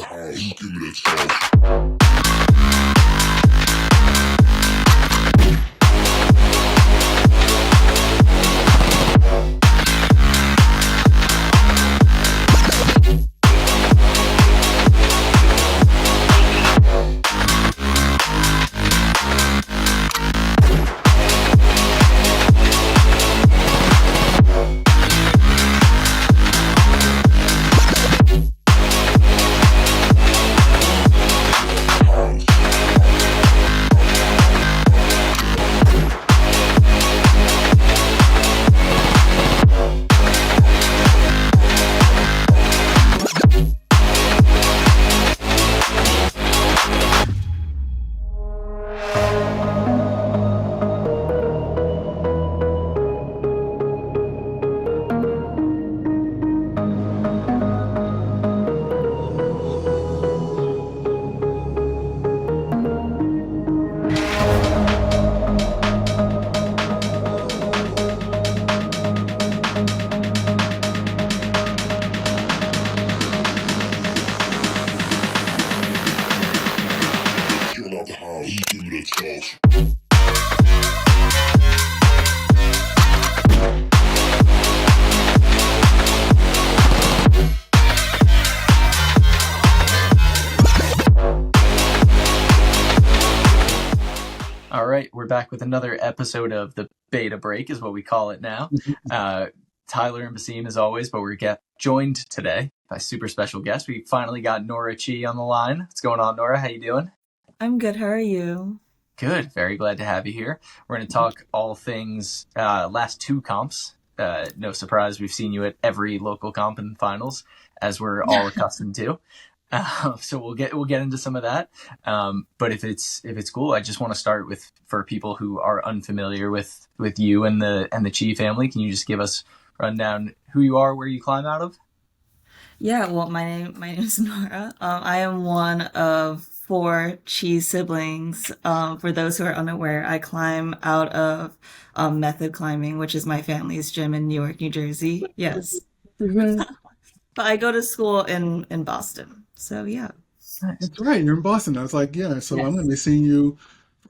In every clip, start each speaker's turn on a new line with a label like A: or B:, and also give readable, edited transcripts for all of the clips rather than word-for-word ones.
A: house. Give me that sauce. Turn out the house. Give me that sauce.
B: All right, we're back with another episode of the Beta Break, is what we call it now. Tyler and Basim as always, but we're joined today by a super special guest. We finally got Norah Chi on the line. What's going on, Nora? How you doing?
C: I'm good. How are you?
B: Good. Very glad to have you here. We're going to talk all things last two comps. No surprise, we've seen you at every local comp in the finals, as we're all accustomed to. So we'll get into some of that. But if it's cool, I just want to start with, for people who are unfamiliar with you and the Chi family, can you just give us a rundown who you are, where you climb out of?
C: Yeah, well, my name is Nora. I am one of four Chi siblings. For those who are unaware, I climb out of method climbing, which is my family's gym in Newark, New Jersey. Yes.
D: Mhm.
C: But I go to school in Boston. So yeah.
B: Nice.
D: That's right. You're in Boston. I was like, yeah, so I'm going to be
C: Yes.
D: seeing you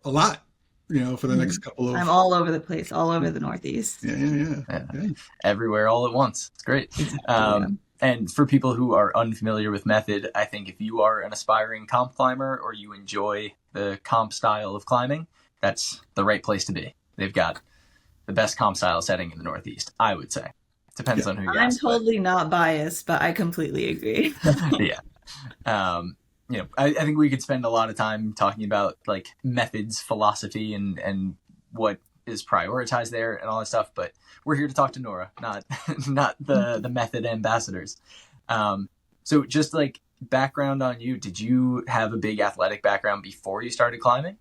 D: a lot, for the next
C: Mhm.
D: couple
C: I'm
D: of,
C: all over the place, all over the Northeast.
D: yeah, yeah, yeah.
B: Yeah.
D: Yeah.
B: Everywhere all at once. It's great.
C: Exactly. Yeah.
B: And for people who are unfamiliar with method, I think if you are an aspiring comp climber or you enjoy the comp style of climbing, that's the right place to be. They've got the best comp style setting in the Northeast, I would say. Depends
D: Yeah.
B: on who you
C: I'm
B: ask, but
C: totally not biased, but I completely agree.
B: yeah. I think we could spend a lot of time talking about like methods, philosophy, and what is prioritized there and all that stuff. But we're here to talk to Nora, not not the method ambassadors. So just like background on you, did you have a big athletic background before you started climbing?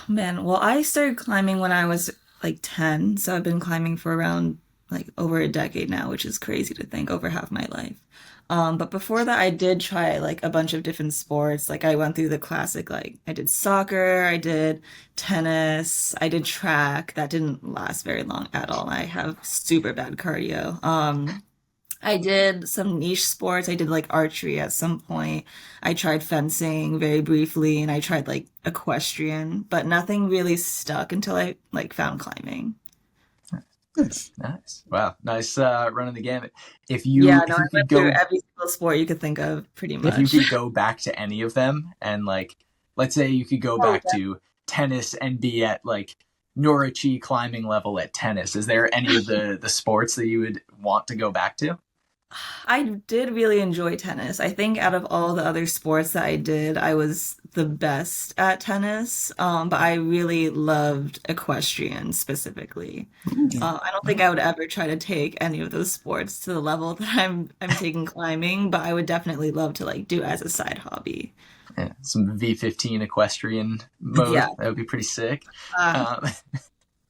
C: Man, well, I started climbing when I was like 10, so I've been climbing for around like over a decade now, which is crazy to think, over half my life. But before that, I did try like a bunch of different sports. Like I went through the classic, like I did soccer, I did tennis, I did track. That didn't last very long at all. I have super bad cardio. I did some niche sports. I did like archery at some point. I tried fencing very briefly, and I tried like equestrian, but nothing really stuck until I like found climbing.
D: Nice.
B: Nice. Wow. Nice running the gamut. If
C: Yeah,
B: you
C: no,
B: if
C: I
B: you could
C: went through
B: go
C: every single sport you could think of, pretty
B: if you
C: much.
B: could go back to any of them and like let's say you could go
C: Oh,
B: back to tennis and be at like Norah Chi climbing level at tennis, is there any of the sports that you would want to go back to?
C: I did really enjoy tennis. I think out of all the other sports that I did, I was the best at tennis. But I really loved equestrian specifically.
B: Ooh,
C: I don't think
D: Oh,
C: I would ever try to take any of those sports to the level that I'm taking climbing, but I would definitely love to like do as a side hobby.
B: yeah, some V15 equestrian mode,
C: Yeah,
B: that would be pretty sick.
C: uh,
B: um,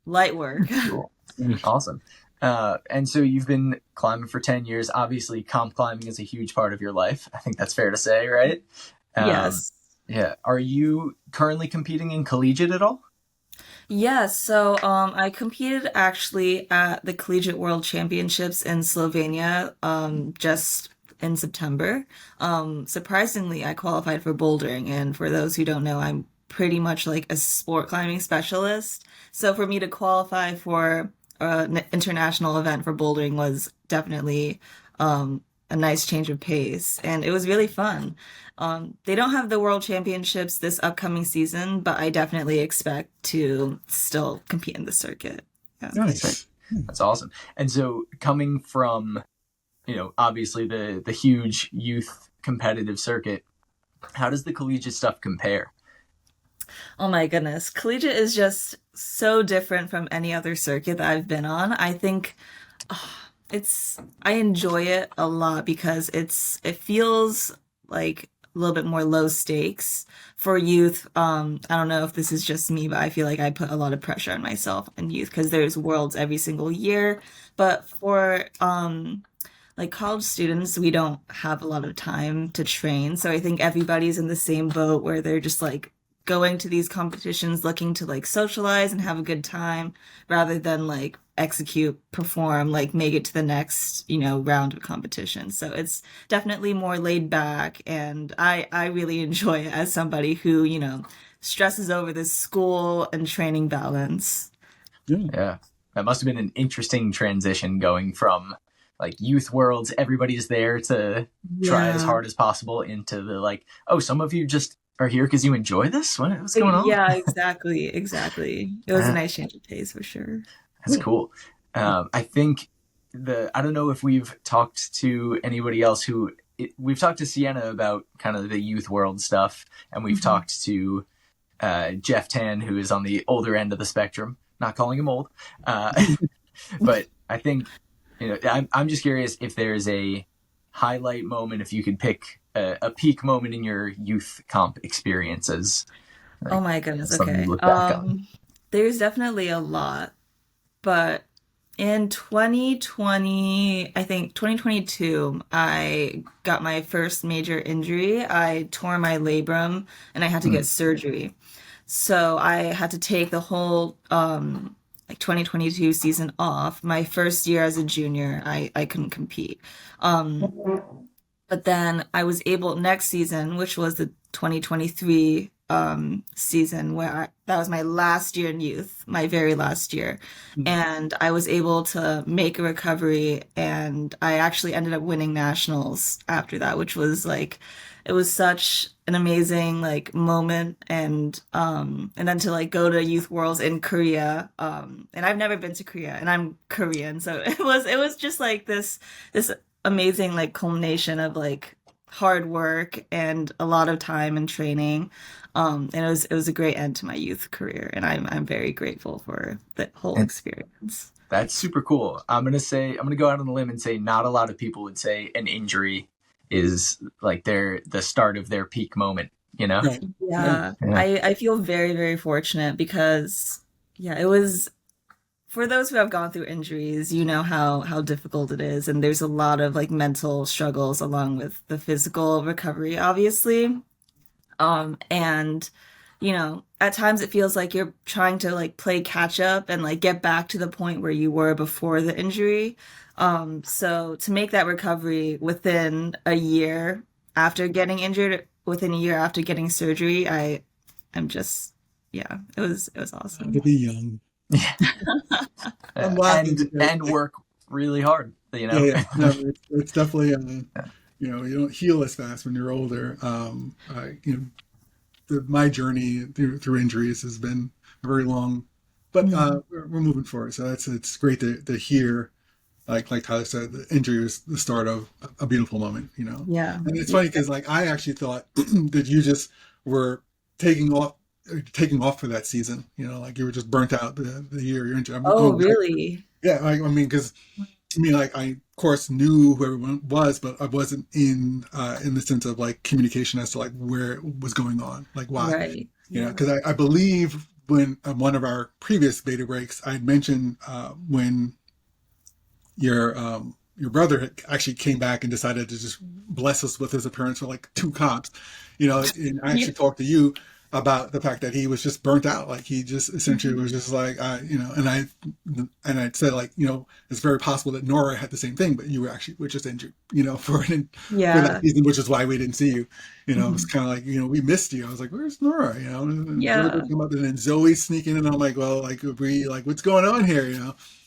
C: light work.
B: cool.
D: mm.
B: Awesome. And so you've been climbing for 10 years. Obviously comp climbing is a huge part of your life, I think that's fair to say, right? um,
C: Yes.
B: yeah, are you currently competing in collegiate at all?
C: Yes, so I competed actually at the Collegiate World Championships in Slovenia just in September. Surprisingly, I qualified for bouldering, and for those who don't know, I'm pretty much like a sport climbing specialist. So for me to qualify for an international event for bouldering was definitely a nice change of pace, and it was really fun. They don't have the World Championships this upcoming season, but I definitely expect to still compete in the circuit. Yeah.
D: Nice.
B: That's awesome. And so coming from, obviously the huge youth competitive circuit, how does the collegiate stuff compare?
C: Oh my goodness. Collegiate is just so different from any other circuit that I've been on. I think I enjoy it a lot because it feels like a little bit more low stakes for youth. I don't know if this is just me, but I feel like I put a lot of pressure on myself in youth because there's worlds every single year. But for like college students, we don't have a lot of time to train. So I think everybody's in the same boat where they're just like going to these competitions looking to like socialize and have a good time rather than like execute, perform, like make it to the next, round of competition. So it's definitely more laid back, and I really enjoy it as somebody who, stresses over this school and training balance.
B: Yeah. That must have been an interesting transition going from like youth worlds, everybody's there to try as hard as possible, into the like, oh, some of you just are here because you enjoy this? What's going on?
C: Yeah, exactly. It was a nice change of pace for sure.
B: That's cool. I think I don't know if we've talked to anybody else we've talked to Sienna about kind of the youth world stuff, and we've talked to Jeff Tan, who is on the older end of the spectrum, not calling him old. But I think, I'm just curious if there's a highlight moment, if you could pick a peak moment in your youth comp experiences. Like,
C: oh my goodness.
B: something
C: Okay.
B: you look back on.
C: There's definitely a lot, but in 2020, I think 2022, I got my first major injury. I tore my labrum and I had to get surgery. So I had to take the whole like 2022 season off. My first year as a junior, I couldn't compete. But then I was able next season, which was the 2023 season, where that was my last year in youth, my very last year. And I was able to make a recovery, and I actually ended up winning nationals after that, which was like, it was such an amazing like moment. And then to like go to youth worlds in Korea, and I've never been to Korea, and I'm Korean, so it was just like this amazing like culmination of like hard work and a lot of time and training. And it was a great end to my youth career, and I'm very grateful for the whole experience.
B: That's super cool. I'm gonna go out on a limb and say not a lot of people would say an injury is like the start of their peak moment,
D: Right.
C: Yeah. I feel very, very fortunate because it was, for those who have gone through injuries, you know how difficult it is, and there's a lot of like mental struggles along with the physical recovery, obviously. And at times it feels like you're trying to like play catch up and like get back to the point where you were before the injury. So to make that recovery within a year after getting injured, within a year after getting surgery, I'm just, it was awesome.
D: To be young.
B: and work really hard,
D: Yeah. No, it's definitely you don't heal as fast when you're older. My journey through injuries has been very long, but we're moving forward. So it's great to hear. Like Tyler said, the injury was the start of a beautiful moment.
C: Yeah.
D: And it's funny because like I actually thought that you just were taking off for that season. Like you were just burnt out the year you're injured.
C: Oh, really?
D: Yeah. I mean, because like I of course knew who everyone was, but I wasn't in the sense of like communication as to like where it was going on, like why.
C: Right.
D: Because I believe when one of our previous beta breaks, I had mentioned when your brother actually came back and decided to just bless us with his appearance for like 2 comps, and I actually talked to you about the fact that he was just burnt out. Like he just essentially was just like, and I said like, it's very possible that Nora had the same thing, but you were just injured, for that
C: Yeah.
D: season, which is why we didn't see you. It's
C: Mhm.
D: kind of like, we missed you. I was like, where's Nora? And
C: Yeah.
D: Jojo came up and then Zoe's sneaking in. And I'm like, well, what's going on here?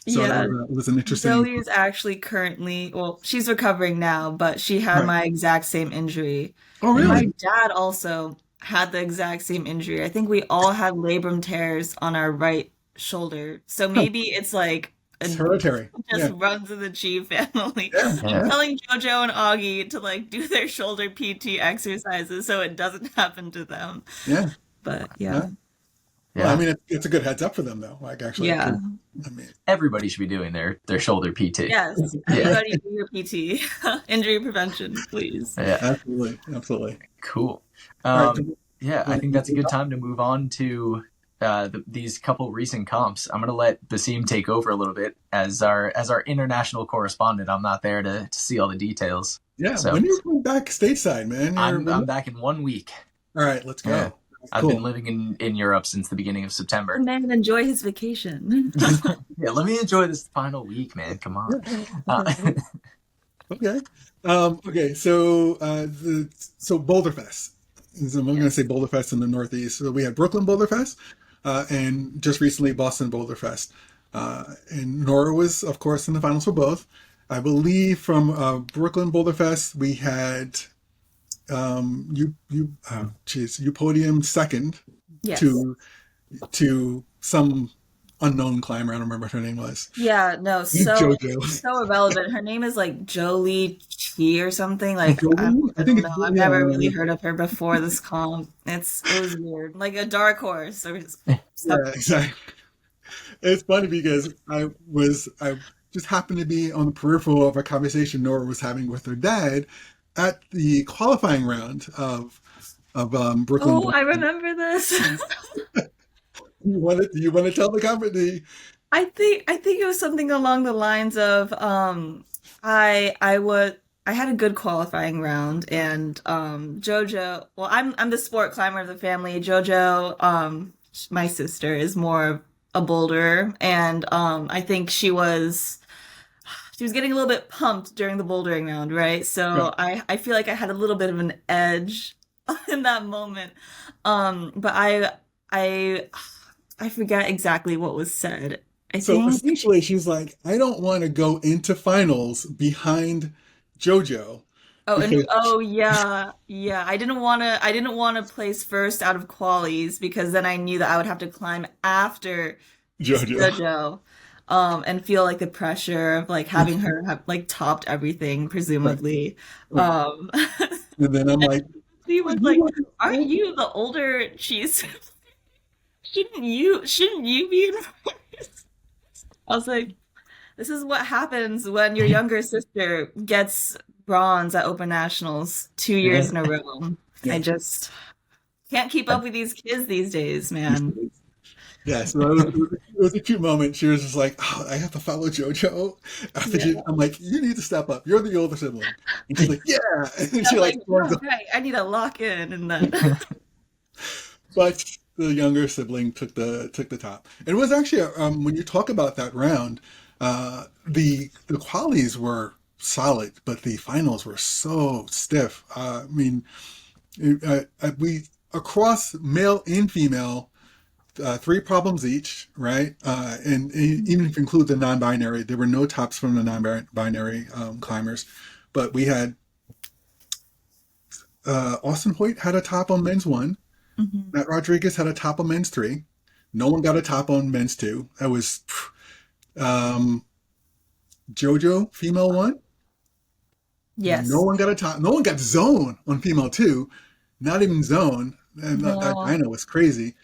D: So
C: Yeah.
D: it was an interesting.
C: Zoe is actually currently, well, she's recovering now, but she had
D: Right.
C: my exact same injury.
D: Oh,
C: And my
D: really?
C: dad also had the exact same injury. I think we all had labrum tears on our right shoulder. So
D: Huh.
C: maybe it's like
D: It's
C: a
D: hereditary.
C: just
D: Yeah.
C: runs in the Chi family.
D: Yeah.
C: I'm
B: Yeah.
D: Yeah.
C: telling Jojo and Augie to like do their shoulder PT exercises so it doesn't happen to them.
D: Yeah.
C: But
D: Yeah.
C: yeah.
D: Well, I
B: Yeah.
D: mean, it's a good heads up for them though. Like actually, 'cause,
C: Yeah.
D: I mean,
B: Everybody should be doing their shoulder PT.
C: Yes.
B: Yeah.
C: Everybody do your PT. Injury prevention, please.
B: Yeah.
D: absolutely, absolutely.
B: Cool.
D: All right.
B: Yeah, I think that's a good time to move on to these couple recent comps. I'm gonna let Basim take over a little bit as our international correspondent. I'm not there to see all the details.
D: Yeah.
B: So
D: When you're going back stateside, man,
B: I'm back in 1 week.
D: all right. Let's
B: Yeah.
D: go.
B: I've
D: Cool.
B: been living in Europe since the beginning of September.
C: Man, enjoy his vacation.
B: Yeah, let me enjoy this final week, man. Come on.
D: Okay. Okay. So Boulderfest. So I'm going to say Boulderfest in the Northeast. So we had Brooklyn Boulderfest, and just recently Boston Boulderfest. And Nora was, of course, in the finals for both. I believe from Brooklyn Boulderfest we had you podium second
C: Yes.
D: to some unknown climber. I don't remember what her name was.
C: Yeah, no,
D: JoJo.
C: so irrelevant. Her name is like Jolie Chi or something. Like
D: Jolie? I
C: I
D: think
C: don't
D: it's
C: know. I've
D: Jolie.
C: never really heard of her before this comp. It was weird. Like a dark horse. Or
D: Yeah, exactly. It's funny because I just happened to be on the peripheral of a conversation Nora was having with her dad at the qualifying round of Brooklyn.
C: Oh, I remember this.
D: You want to tell the company?
C: I think it was something along the lines of I had a good qualifying round and Jojo, well I'm the sport climber of the family. Jojo, my sister, is more a boulderer and I think she was getting a little bit pumped during the bouldering round, right?
D: Right.
C: So I feel like I had a little bit of an edge in that moment. But I forget exactly what was said. I
D: So
C: think.
D: essentially, she's like, I don't want to go into finals behind JoJo
C: Oh, and
D: because
C: oh yeah, yeah. I didn't want to place first out of qualies because then I knew that I would have to climb after
D: JoJo.
C: JoJo, and feel like the pressure of like having her have like topped everything,
D: Right,
C: presumably.
D: right.
C: Um,
D: And then I'm like,
C: he
D: "Oh,
C: was
D: you
C: like,
D: want to
C: "Aren't
D: go?"
C: you the older cheese? Shouldn't you be in first?" I was like, this is what happens when your younger sister gets bronze at Open Nationals 2 years
B: Yeah.
C: in a row. I
D: Yeah.
C: just can't keep up with these kids these days, man.
D: Yeah, so it was a cute moment. She was just like, oh, I have to follow JoJo.
C: Yeah.
D: I'm like, you need to step up. You're the older sibling. And she's like, yeah. And
C: I'm
D: she like
C: like,
D: storms
C: no,
D: up.
C: right, I need to lock in and then
D: But the younger sibling took the top. And it was actually when you talk about that round, the qualies were solid, but the finals were so stiff. I mean, we across male and female. Three problems each, right? And even if you include the non-binary, there were no tops from the non-binary climbers, but we had Austin Hoyt had a top on men's one.
C: Mhm.
D: Matt Rodriguez had a top on men's three. No one got a top on men's two. That was um, JoJo female one. No
C: Yes.
D: one got a top. No one got zone on female two. Not even zone. And that
C: No.
D: dyno was crazy.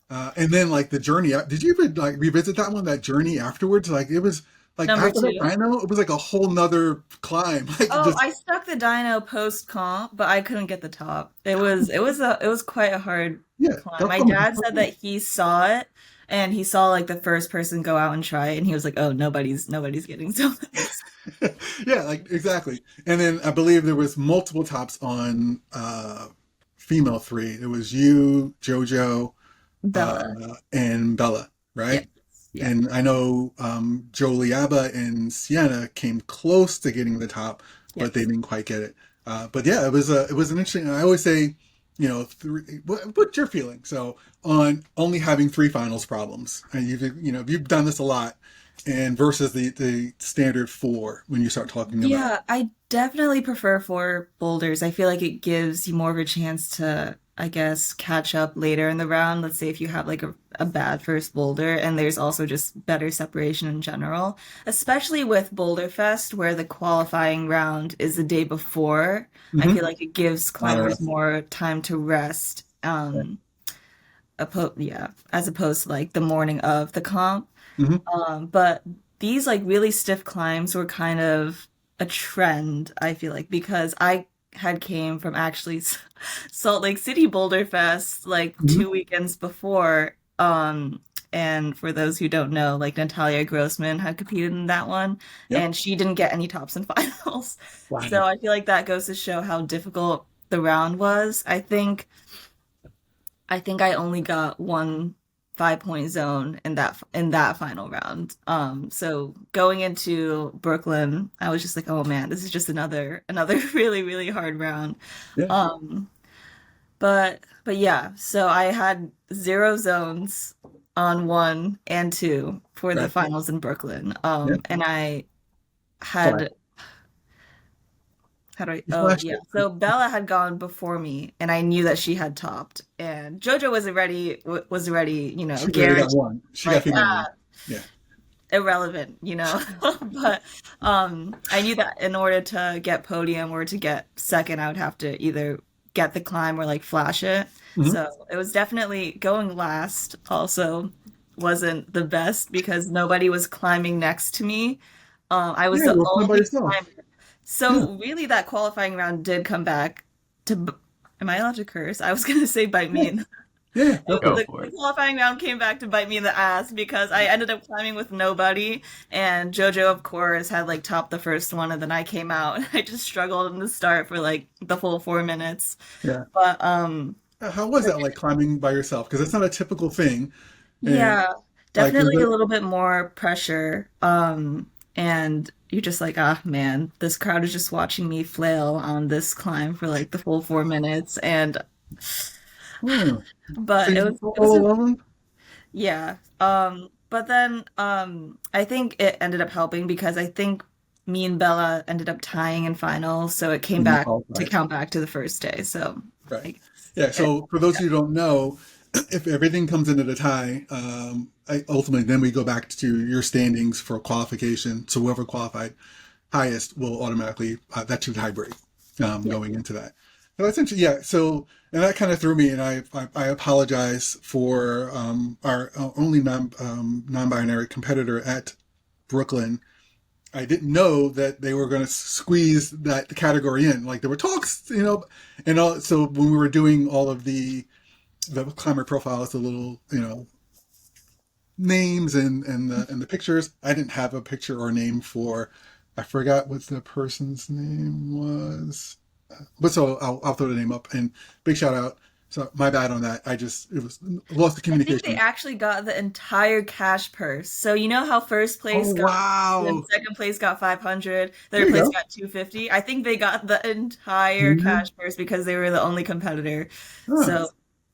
D: And then like the journey. Did you even like revisit that one? That journey afterwards? Like it was like
C: Number
D: after that
C: two.
D: dyno, it was like a whole nother climb. Like
C: Oh,
D: just
C: I stuck the dyno post comp, but I couldn't get the top. It was quite a hard
D: yeah.
C: climb.
D: That's
C: My dad said that he saw it and he saw like the first person go out and try it and he was like, "Oh, nobody's getting something."
D: yeah, like exactly. And then I believe there was multiple tops on female three. It was you, JoJo,
C: Bella.
D: and Bella,
C: Yes.
D: right?
C: Yeah.
D: And I know Joliaba and Sienna came close to getting the top, but they
C: Yes.
D: didn't quite get it. But yeah, it was an interesting. I always say, you know, what's your feeling? So on only having three finals problems, and you've done this a lot, and versus the standard four when you start talking about.
C: Yeah, I definitely prefer four boulders. I feel like it gives you more of a chance to, I guess, catch up later in the round. Let's say if you have like a bad first boulder, and there's also just better separation in general, especially with Boulderfest, where the qualifying round is the day before. I
D: Mm-hmm.
C: feel like it gives climbers more time to rest. Yeah, as opposed to like the morning of the comp.
D: Mm-hmm.
C: But these like really stiff climbs were kind of a trend, I feel like, because I had came from actually Salt Lake City Boulder Fest like
D: Mm-hmm.
C: 2 weekends before. And for those who don't know, like Natalia Grossman had competed in that one,
D: Yep.
C: and she didn't get any tops and finals.
D: Wow.
C: So I feel like that goes to show how difficult the round was. I think I only got one 5 point zone in that final round. So going into Brooklyn, I was just like, oh man, this is just another really, really hard round.
D: Yeah.
C: Um, but yeah, so I had 0 zones on 1 and 2 for the
D: Right.
C: finals in Brooklyn.
D: Yeah.
C: And I
D: Sorry.
C: had how do I?
D: You
C: Oh,
D: flashed
C: yeah.
D: it.
C: So Bella had gone before me, and I knew that she had topped. And JoJo was already,
D: She already got
C: guaranteed,
D: one. She got
C: like,
D: female one. Yeah.
C: irrelevant. But I knew that in order to get podium or to get second, I would have to either get the climb or like flash it.
D: Mm-hmm.
C: So it was definitely going last. Also, wasn't the best because nobody was climbing next to me. I was
D: Yeah,
C: the
D: you were playing by
C: only
D: yourself.
C: climber.
D: Yeah.
C: So really, that qualifying round did come back to. Am I allowed to curse? I was gonna say bite me in.
D: Yeah. Go for
B: Go
D: it.
B: for
C: The
B: it.
C: qualifying round came back to bite me in the ass because I ended up climbing with nobody, and JoJo, of course, had like topped the first one, and then I came out, and I just struggled in the start for like the full 4 minutes.
D: Yeah.
C: But
D: How was that like climbing by yourself? Because it's not a typical thing. And
C: yeah,
D: like, was
C: definitely a
D: it?
C: little bit more pressure. And you're just like, ah, man, this crowd is just watching me flail on this climb for like the full 4 minutes, and
D: Hmm. So
C: but
D: you
C: it
D: did
C: was
D: it
C: it was
D: all
C: a
D: alone?
C: yeah. But then I think it ended up helping because I think me and Bella ended up tying in finals, so it came
D: And you
C: back to
D: qualified.
C: count back to the first day. So
D: Right.
C: I guess
D: Yeah.
C: it,
D: So for those
C: yeah.
D: who don't know, if everything comes into the tie, ultimately then we go back to your standings for qualification. So whoever qualified highest will automatically that's your tiebreak
C: Yeah.
D: going into that. So that's interesting. Yeah. So and that kind of threw me, and I apologize for our only non-binary competitor at Brooklyn. I didn't know that they were going to squeeze that category in. Like there were talks, and all. So when we were doing all of the climber profiles, the little, names and the pictures, I didn't have a picture or name for. I forgot what the person's name was, but so I'll throw the name up and big shout out. So my bad on that. It was lost the
C: I think they
D: communication.
C: actually got the entire cash purse. So you know how first place
D: Oh
C: got 1,000,
D: wow!
C: second place got 500,
D: There
C: third
D: you
C: place
D: go.
C: got 250. I think they got the entire
D: Mhm.
C: cash purse because they were the only competitor.
D: Huh.
C: So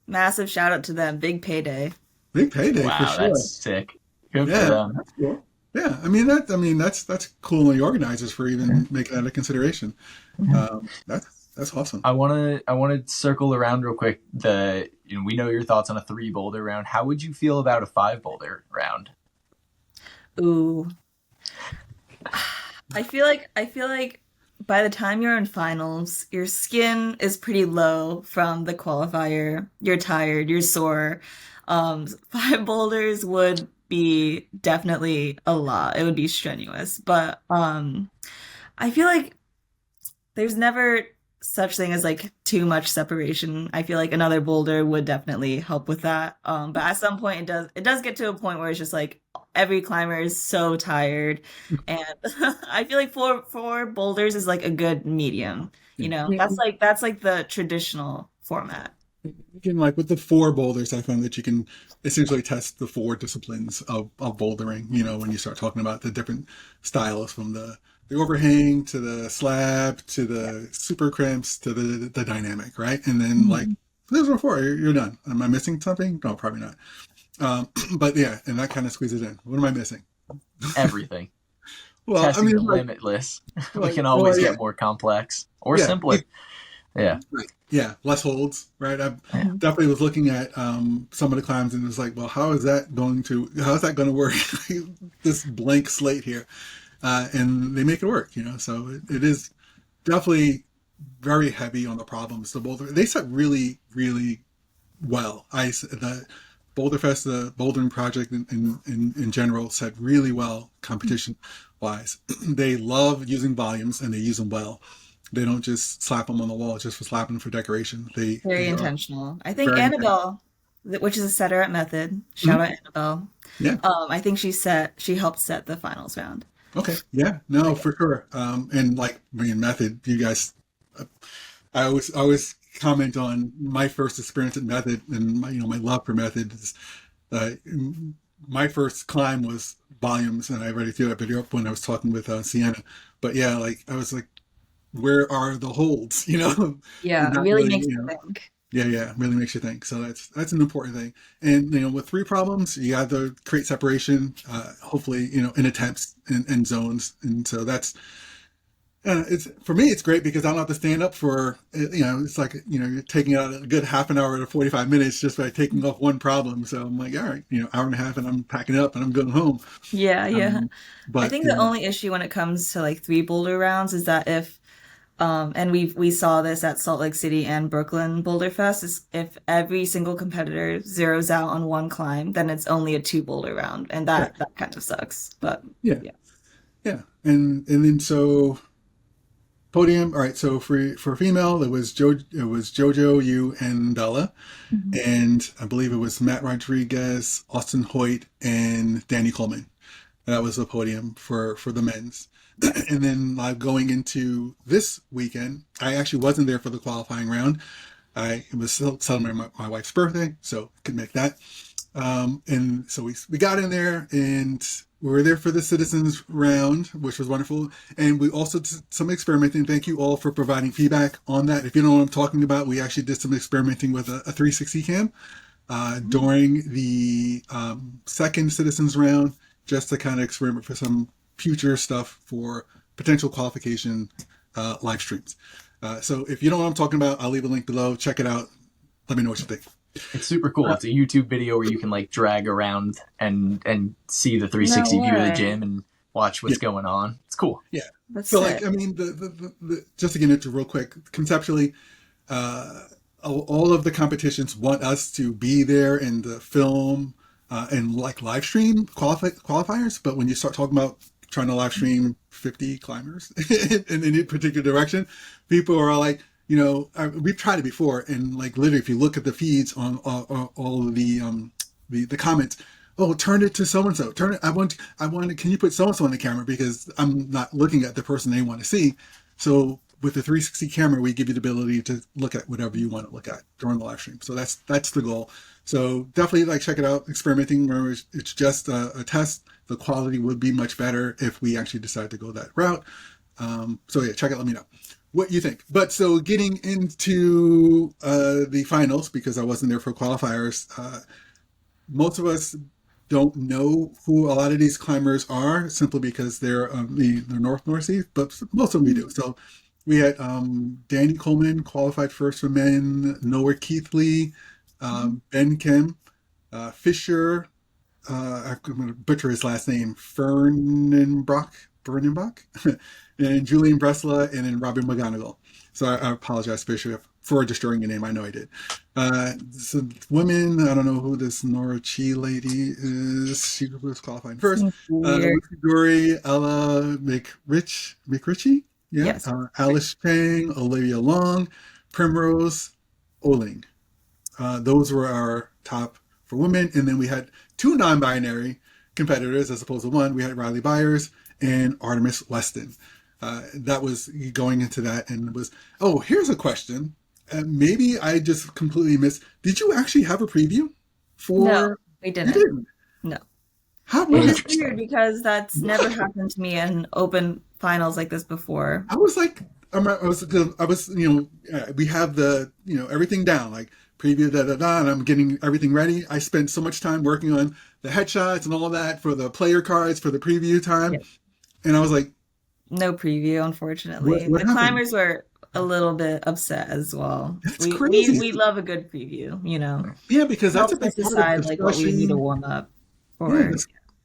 C: massive shout out to them. Big payday.
D: Big payday for
B: Wow, that's
D: sure.
B: sick. Good for
D: Yeah,
B: them.
D: that's cool. Yeah, that's cool on the organizers for even making that a consideration. That's awesome.
B: I want to circle around real quick. We know your thoughts on a 3 boulder round. How would you feel about a 5 boulder round?
C: Ooh. I feel like by the time you're in finals, your skin is pretty low from the qualifier. You're tired, you're sore. 5 boulders would be definitely a lot. It would be strenuous, but I feel like there's never such thing as like too much separation. I feel like another boulder would definitely help with that. But at some point it does get to a point where it's just like every climber is so tired, and I feel like four boulders is like a good medium.
D: Yeah.
C: That's like the traditional format.
D: You can, like with the 4 boulders, I found that you can essentially test the 4 disciplines of bouldering, when you start talking about the different styles from the overhang to the slab to the super crimps to the dynamic, right? And then like, those are 4, you're done. Am I missing something? No, probably not. But yeah, and that kind of squeezes in. What am I missing?
B: Everything.
D: Well,
B: Testing
D: I mean,
B: the
D: like,
B: limitless. We can always
D: yeah.
B: get more complex or
D: Yeah.
B: simpler. Yeah.
D: Right. Yeah, less holds, right? I definitely was looking at some of the climbs and it was like, well, how is that going to work? This blank slate here, and they make it work, So it is definitely very heavy on the problems. The boulder, they set really, really well. The Boulderfest, the bouldering project in general, set really well competition wise. They love using volumes and they use them well. They don't just slap them on the wall just for slapping for decoration.
C: Very
D: They are
C: intentional. I think
D: very
C: Annabelle, which is a setter at Method, shout out Annabelle.
D: yeah.
C: I think she helped set the finals round.
D: Okay. Yeah. No, for sure. And like me and Method, you guys, I always comment on my first experience at Method and my love for Method is, my first climb was volumes, and I already threw that video up when I was talking with Sienna. But yeah, like I was like, where are the holds?
C: Yeah,
D: And
C: it
D: not
C: really
D: really,
C: makes you think.
D: yeah, really makes you think. So that's an important thing. And with 3 problems, you got to create separation. Hopefully, in attempts and zones. And so that's it's for me. It's great because I don't have to stand up for It's like you're taking out a good half an hour to 45 minutes just by taking off one problem. So I'm like, all right, hour and a half, and I'm packing up and I'm going home.
C: Yeah. I
D: But
C: think the only issue when it comes to like 3 boulder rounds is that and we saw this at Salt Lake City and Brooklyn Boulderfest, is if every single competitor zeroes out on one climb, then it's only a 2 boulder round, and that kind of sucks. But
D: yeah, and then so podium. All right, so for female, it was Jojo, you, and Bella, and I believe it was Matt Rodriguez, Austin Hoyt, and Danny Coleman. That was the podium for the men's. And then going into this weekend, I actually wasn't there for the qualifying round. It was celebrating my wife's birthday, so could make that. And so we got in there and we were there for the citizens round, which was wonderful. And we also did some experimenting. Thank you all for providing feedback on that. If you know what I'm talking about, we actually did some experimenting with a 360 cam during the second citizens round, just to kind of experiment for some future stuff for potential qualification live streams. So if you know what I'm talking about, I'll leave a link below. Check it out. Let me know what you think.
B: It's super cool. It's a YouTube video where you can like drag around and see the 360
C: No
B: view of the
C: way.
B: gym and watch what's going on. It's cool.
D: Yeah.
C: That's
D: So
C: sick.
D: like, I mean, the just to get into real quick, conceptually, all of the competitions want us to be there in the film and like live stream qualifiers. But when you start talking about trying to live stream 50 climbers in any particular direction, people are like, we've tried it before, and like literally, if you look at the feeds on all of the comments, oh, turn it to so and so. Turn it. I want. Can you put so and so on the camera because I'm not looking at the person they want to see. So with the 360 camera, we give you the ability to look at whatever you want to look at during the live stream. So that's the goal. So definitely check it out. Experimenting. Remember, it's just a test. The quality would be much better if we actually decide to go that route. So yeah, check it. Let me know what you think. But so getting into the finals, because I wasn't there for qualifiers, most of us don't know who a lot of these climbers are simply because they're the Northeast, but most of them we do. So we had Danny Coleman qualified first for men, Noah Keithley, Ben Kim, Fisher, I'm going to butcher his last name, Fernenbach, and Julian Bresla, and then Robin McGonigal. So I apologize, Fisher, for destroying your name. I know I did. So women, I don't know who this Norah Chi lady is. She was qualifying first. Dory, Ella McRitchie, yeah.
C: Yes.
D: Alice Chang, Olivia Long, Primrose Oling. Those were our top for women. And then we had 2 non-binary competitors as opposed to 1. We had Riley Byers and Artemis Weston. That was going into that, and was, here's a question. maybe I just completely missed. Did you actually have a preview
C: No,
D: for?
C: we
D: You
C: didn't.
D: didn't.
C: No.
D: How
C: Which
D: was
C: is weird because that's never happened to me in open finals like this before.
D: I was like, I was, we have the, everything down, like preview, da da da, and I'm getting everything ready. I spent so much time working on the headshots and all that for the player cards for the preview time,
C: Yeah.
D: and I was like,
C: No preview, unfortunately.
D: what
C: The
D: happened?
C: climbers were a little bit upset as well.
D: That's
C: We
D: crazy.
C: love a good preview, you know.
D: Yeah, because that's a
C: Helps us
D: big part of
C: decide like what we need to
D: discussing.
C: warm up
D: Yeah,
C: for.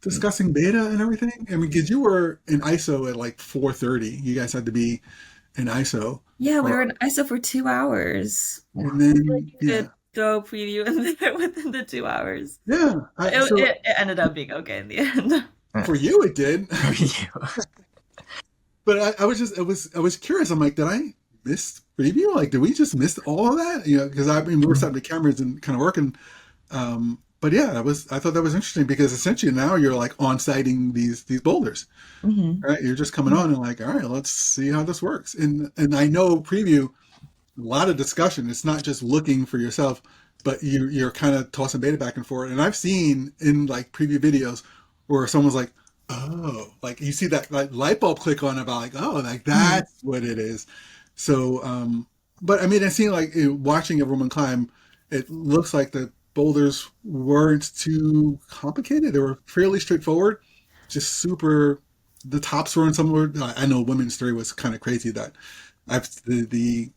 D: discussing beta and everything. I mean, because you were in ISO at like 4:30. You guys had to be in ISO,
C: Yeah, we were
D: or
C: in ISO for 2 hours.
D: and
C: I feel like
D: then
C: you
D: yeah,
C: could throw a preview in there within the 2 hours.
D: yeah. So
C: It ended up being okay in the end.
D: for you, it did.
B: For you.
D: But I was just I was curious. I'm like, did I miss preview? Like, did we just miss all of that? Because I mean, we were setting the cameras and kind of working. But yeah, I thought that was interesting because essentially now you're like on sighting these boulders,
C: Hmm.
D: right? You're just coming on and like, all right, let's see how this works. And I know preview, a lot of discussion. It's not just looking for yourself, but you're kind of tossing beta back and forth. And I've seen in like preview videos where someone's like, oh, like you see that like light bulb click on about like, oh, like that's what it is. So, but I mean, I see like watching everyone climb, it looks like the boulders weren't too complicated. They were fairly straightforward, just super. The tops were in somewhere. I know women's three was kind of crazy. That I've the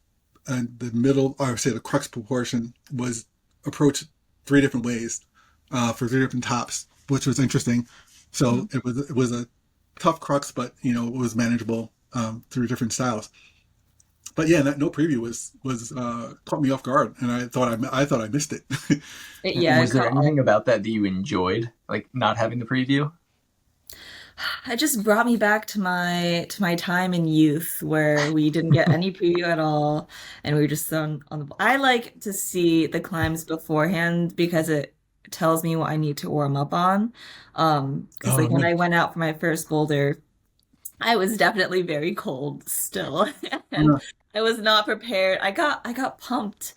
D: middle, or say the crux proportion was approached three different ways for three different tops, which was interesting. So it was a tough crux, but it was manageable through different styles. But yeah, no preview was caught me off guard, and I thought I missed it.
C: Yeah,
B: Was there anything about that you enjoyed, like not having the preview?
C: it just brought me back to my time in youth where we didn't get any preview at all, and we were just on the. I like to see the climbs beforehand because it tells me what I need to warm up on. Because
D: Oh
C: like when
D: man.
C: I went out for my first boulder, I was definitely very cold still, and
D: Yeah.
C: I was not prepared. I got pumped,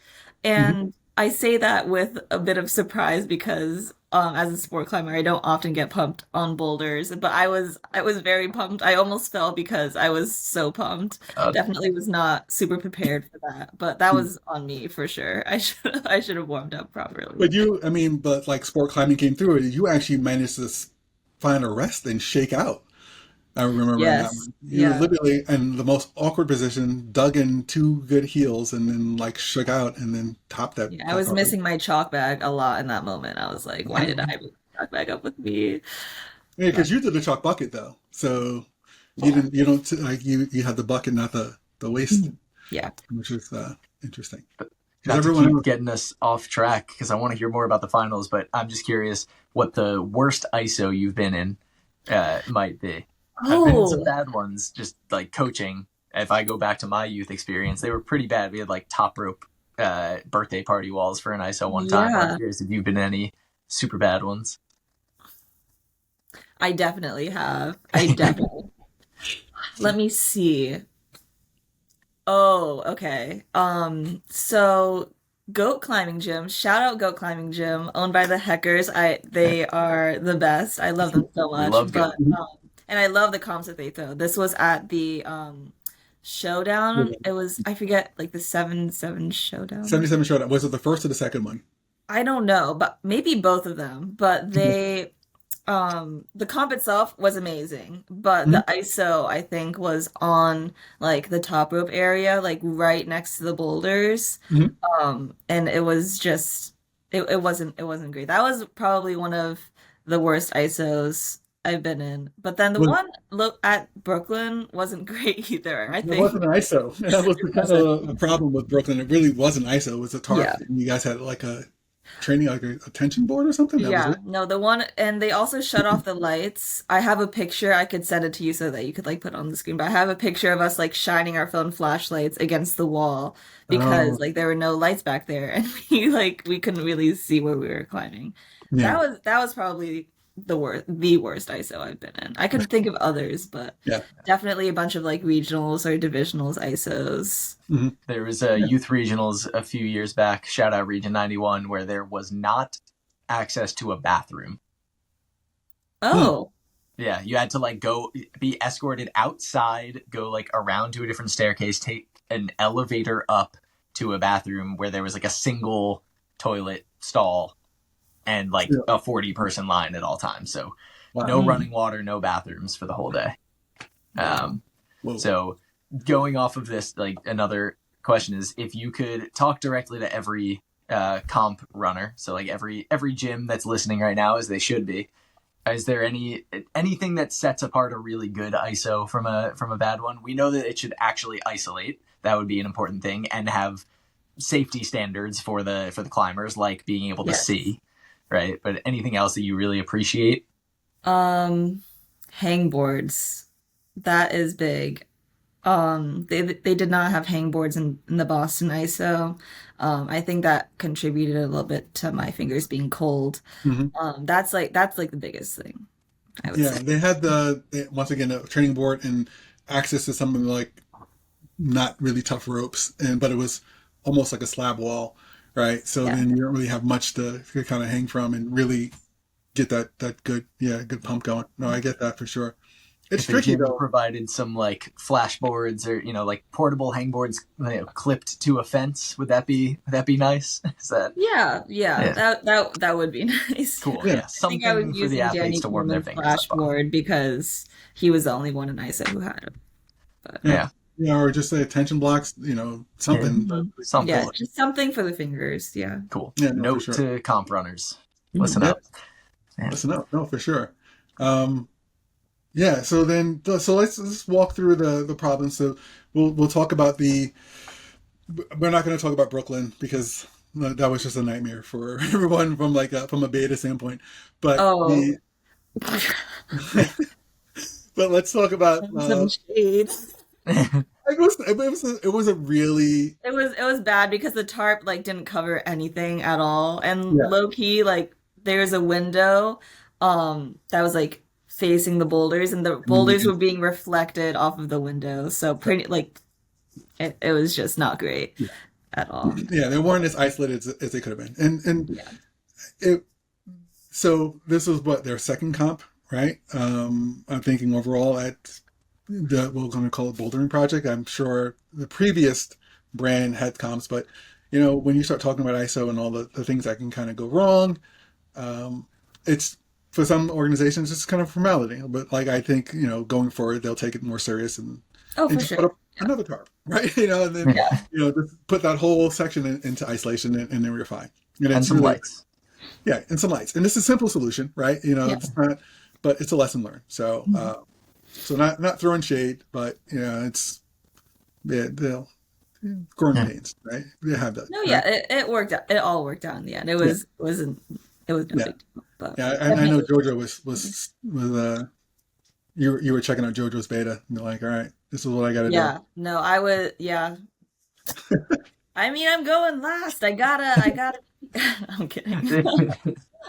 D: Mhm.
C: and I say that with a bit of surprise because as a sport climber, I don't often get pumped on boulders, but I was very pumped. I almost fell because I was so pumped.
B: Uh,
C: Definitely was not super prepared for that, but that was on me for sure. I should have warmed up properly.
D: But I mean, but like sport climbing came through it. You actually managed to find a rest and shake out. I remember in that
C: Yes.
D: one. You were
C: Yeah.
D: literally in the most awkward position, dug in two good heels, and then like shook out, and then topped that
C: Yeah, I
D: that
C: was
D: puppy.
C: missing my chalk bag a lot in that moment. I was like, why did I bring my chalk bag up with me?
D: Yeah,
C: But
D: because you did the chalk bucket though, so you don't like you had the bucket, not the waist,
C: yeah.
D: which is interesting. Because
B: Not to
D: everyone
B: keep
D: else,
B: getting us off track, because I want to hear more about the finals, but I'm just curious what the worst ISO you've been in might be. I've been in some
C: Oh,
B: bad ones, just like coaching. If I go back to my youth experience, they were pretty bad. We had like top rope birthday party walls for an ISO one time. I'm
C: yeah.
B: curious if you've been in any super bad ones.
C: I definitely have. I definitely. Let me see. Oh, okay. So goat climbing gym. Shout out goat climbing gym, owned by the Heckers. They are the best. I love them so
B: We
C: much.
B: love
C: But
B: goat.
C: and I love the comps that they throw. This was at the showdown. It was I forget like the 7-7 showdown or
D: 77
C: something.
D: showed up. Was it the first or the second one?
C: I don't know, but maybe both of them. But they the comp itself was amazing, but
D: Mhm.
C: the ISO I think was on like the top rope area, like right next to the boulders.
D: Mhm.
C: And it was just it wasn't great. That was probably one of the worst ISOs I've been in. But then the
D: Was
C: one look at Brooklyn wasn't great either, I
D: It
C: think.
D: wasn't an ISO. That was
C: It
D: the kind
C: wasn't.
D: of the problem with Brooklyn. It really wasn't ISO. It was a tarp,
C: Yeah.
D: and you guys had like a training, like a tension board or something. That was
C: Yeah,
D: it.
C: no, the one, and they also shut off the lights. I have a picture, I could send it to you so that you could like put it on the screen, but I have a picture of us like shining our phone flashlights against the wall because
D: Oh,
C: like there were no lights back there and we couldn't really see where we were climbing.
D: yeah.
C: That was probably the worst ISO I've been in. I could think of others, but
D: Yeah.
C: definitely a bunch of like regionals or divisionals ISOs.
D: Hmm.
B: There was a youth regionals a few years back, shout out Region 91, where there was not access to a bathroom.
C: Oh,
B: Yeah, you had to like go be escorted outside, go like around to a different staircase, take an elevator up to a bathroom where there was like a single toilet stall and like
D: Yeah.
B: a 40-person line at all times. So
D: Wow.
B: no running water, no bathrooms for the whole day.
D: Whoa.
B: So going off of this, like another question is if you could talk directly to every comp runner, so like every gym that's listening right now, as they should be, is there anything that sets apart a really good ISO from a bad one? We know that it should actually isolate. That would be an important thing, and have safety standards for the climbers, like being able to
C: Yes.
B: see, right? But anything else that you really appreciate?
C: hangboards. That is big. They did not have hangboards in the Boston ISO. I think that contributed a little bit to my fingers being cold.
D: Mhm.
C: That's like the biggest thing, I would
D: Yeah,
C: say.
D: they had once again a training board and access to some of the like not really tough ropes, but it was almost like a slab wall, right? So
C: Yeah.
D: then you don't really have much to kind of hang from and really get that good pump going. No, I get that for sure. It's
B: If a
D: tricky
B: gym
D: though.
B: provided some like flashboards or like portable hangboards, clipped to a fence, would that be nice? Is that
C: Yeah,
B: Yeah.
C: that would be nice.
B: cool?
D: Yeah.
B: Yeah,
C: I think I
B: something
C: was
B: for the
C: using Danny
B: athletes to warm their
C: Coleman's
B: fingers up on.
C: flashboard because he was the only one in ISO who had it. But
B: Yeah,
D: Yeah, or just say tension blocks, something.
B: something.
C: yeah, just something for the fingers. Yeah.
B: Cool.
D: Yeah, no, for
B: Note
D: sure.
B: to comp runners, listen
D: Yeah.
B: up. Yeah.
D: Listen up. No, for sure. Yeah, so let's walk through the problems. So we'll talk about we're not going to talk about Brooklyn because that was just a nightmare for everyone from a beta standpoint. But
C: Oh.
D: but let's talk about
C: Some shade.
D: it was a really
C: It was bad because the tarp like didn't cover anything at all. And
D: Yeah.
C: low key, like there's a window that was like facing the boulders and the boulders were being reflected off of the window. So pretty like it was just not great at all.
D: yeah, they weren't as isolated as they could have been. And
C: Yeah.
D: so this was their second comp, right? I'm thinking overall at we're going to call it bouldering project. I'm sure the previous brand had comps, but when you start talking about ISO and all the things that can kind of go wrong, it's for some organizations it's kind of formality. But like I think going forward they'll take it more serious and
C: Oh, for
D: just
C: sure.
D: put up another tarp, right? And then just put that whole section into isolation and then we're fine.
B: And
D: it's
B: some
D: really-
B: lights.
D: Yeah, and some lights. And it's a simple solution, right? It's not, but it's a lesson learned. So, so not throwing shade, but they'll growing pains, right? They have that.
C: No,
D: right?
C: yeah, it worked out. It all worked out in the end. It was no big deal. But
D: Yeah, I know Jojo was you were checking out Jojo's beta, and you're like, all right, this is what I got to
C: yeah, no, I would, yeah. I mean, I'm going last. I gotta. I'm kidding.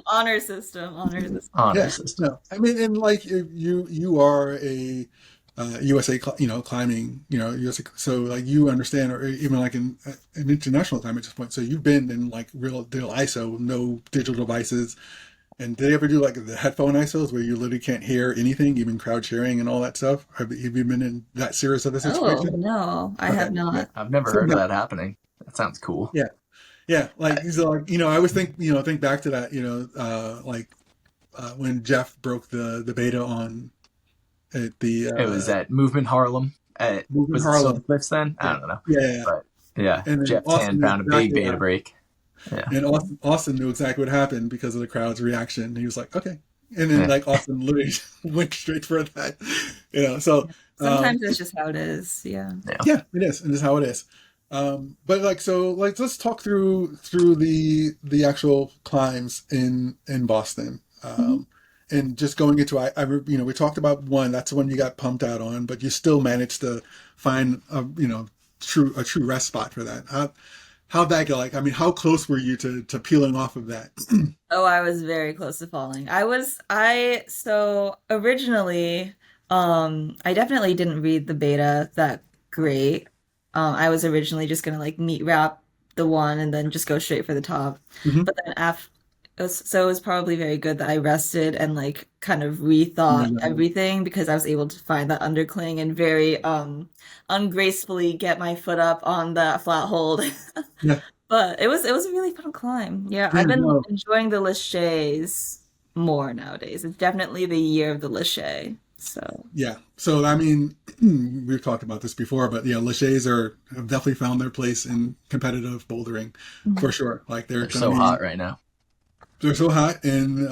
C: Honor system.
D: do.
B: Honor
D: Yeah,
B: system.
D: no, I mean, and like you are a USA, climbing, USA, so like you understand, or even like an international climb at this point. So you've been in like real deal ISO, no digital devices. And did they ever do like the headphone ISOs where you literally can't hear anything, even crowd sharing and all that stuff? Have you been in that serious of a
C: Oh,
D: situation?
C: no, I
D: Okay.
C: have not.
B: I've never heard of that happening. That sounds cool.
D: Yeah. Yeah, like these are like I always think back to that when Jeff broke the beta on at the
B: It was at Movement Harlem.
D: Movement
B: Was it
D: Harlem.
B: Silver Cliffs then? I don't know.
D: Yeah.
B: But yeah,
D: And then
B: Jeff's
D: Austin
B: hand found a
D: exactly
B: big beta
D: that.
B: break. Yeah.
D: And Austin knew exactly what happened because of the crowd's reaction. He was like, okay. And then like Austin literally went straight for that. So
C: Sometimes that's just how it is. Yeah.
D: yeah, it is. And this is how it is. But let's talk through the actual climbs in Boston. And just going into we talked about one, that's the one you got pumped out on, but you still managed to find a true rest spot for that. how'd that go? Like, I mean, how close were you to peeling off of that?
C: Oh, I was very close to falling. So originally, I definitely didn't read the beta that great. I was originally just gonna like meat wrap the one and then just go straight for the top.
D: Hmm.
C: But then so it was probably very good that I rested and like kind of rethought everything because I was able to find that undercling and very ungracefully get my foot up on that flat hold.
D: Yeah,
C: But it was a really fun climb. Yeah,
D: yeah,
C: I've been
D: no,
C: enjoying the Lachey's more nowadays. It's definitely the year of the Lachey. So
D: yeah. So I mean, we've talked about this before, but yeah, Lachey's have definitely found their place in competitive bouldering for
C: mhm.
D: sure. Like they're
B: They're
D: gonna
B: so
D: be
B: hot right now.
D: they're so hot, and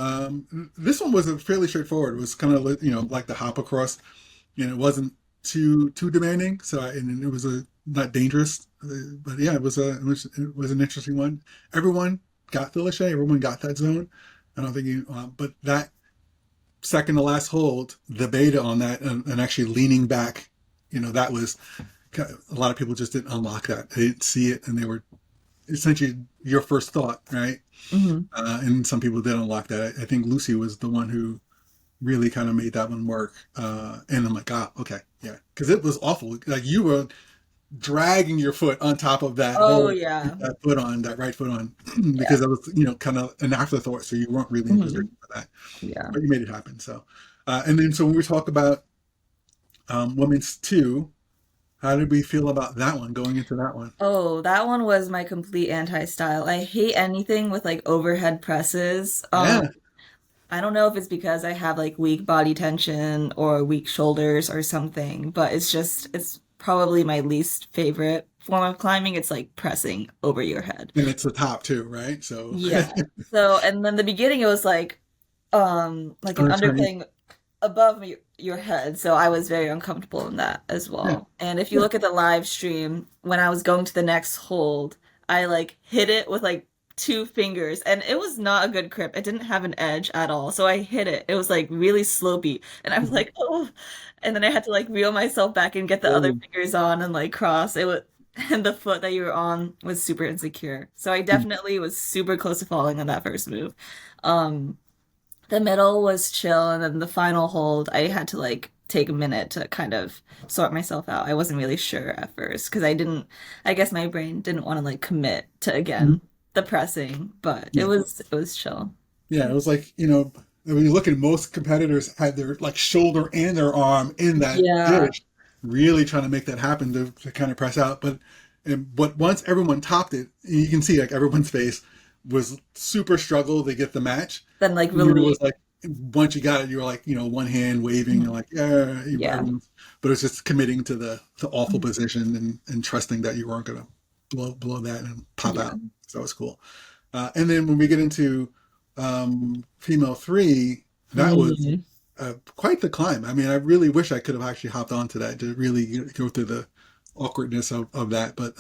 D: this one was fairly straightforward. It was kind of like the hop across, and it wasn't too demanding. So and it was a not dangerous, but yeah, it was an interesting one. Everyone got the Lachey, everyone got that zone. I don't think but that second to last hold, the beta on that, and actually leaning back, that was a lot of people just didn't unlock that. They didn't see it, and they were essentially your first thought, right?
C: Mhm.
D: And some people did unlock that. I think Lucy was the one who really kind of made that one work. And I'm like, ah, okay, yeah, because it was awful. Like you were dragging your foot on top of that
C: Oh
D: whole
C: yeah.
D: that right foot on,
C: Yeah.
D: because that was kind of an afterthought. So you weren't really in
C: Mhm.
D: position for that,
C: Yeah.
D: but you made it happen. So, and then so when we talk about women's two, how did we feel about that one going into that one?
C: Oh, that one was my complete anti-style. I hate anything with like overhead presses.
D: Yeah,
C: I don't know if it's because I have like weak body tension or weak shoulders or something, but it's probably my least favorite form of climbing. It's like pressing over your head.
D: and it's the top too, right? So,
C: Yeah. So, and then the beginning it was like an
D: underturning.
C: undercling above your head. So I was very uncomfortable in that as
D: Yeah,
C: well. And if you
D: yeah.
C: look at the live stream, when I was going to the next hold, I like hit it with like two fingers and it was not a good grip. It didn't have an edge at all. So I hit it. It was like really slopey. And I was like, oh. And then I had to like reel myself back and get the other
D: Oh,
C: fingers on and like cross. It was and the foot that you were on was super insecure. So I definitely was super close to falling on that first move. Um the middle was chill, and then the final hold, I had to like take a minute to kind of sort myself out. I wasn't really sure at first because I guess my brain didn't want to like commit to
D: mhm.
C: again the pressing, but it
D: Yeah.
C: was chill.
D: Yeah, it was like, when you look at most competitors had their like shoulder and their arm in that
C: Yeah.
D: dish, really trying to make that happen to kind of press out. But once everyone topped it, you can see like everyone's face was super struggle to get the match.
C: Then like
D: And then it
C: relief.
D: was like once you got it, you were like, one hand waving, and
C: Mhm.
D: like, yeah,
C: Yeah.
D: but it's just committing to the awful
C: Mhm.
D: position, and trusting that you weren't gonna blow that and pop
C: Yeah.
D: out. So that was cool. And then when we get into female three, that was
C: Mhm.
D: quite the climb. I mean, I really wish I could have actually hopped onto that to really go through the awkwardness of that. But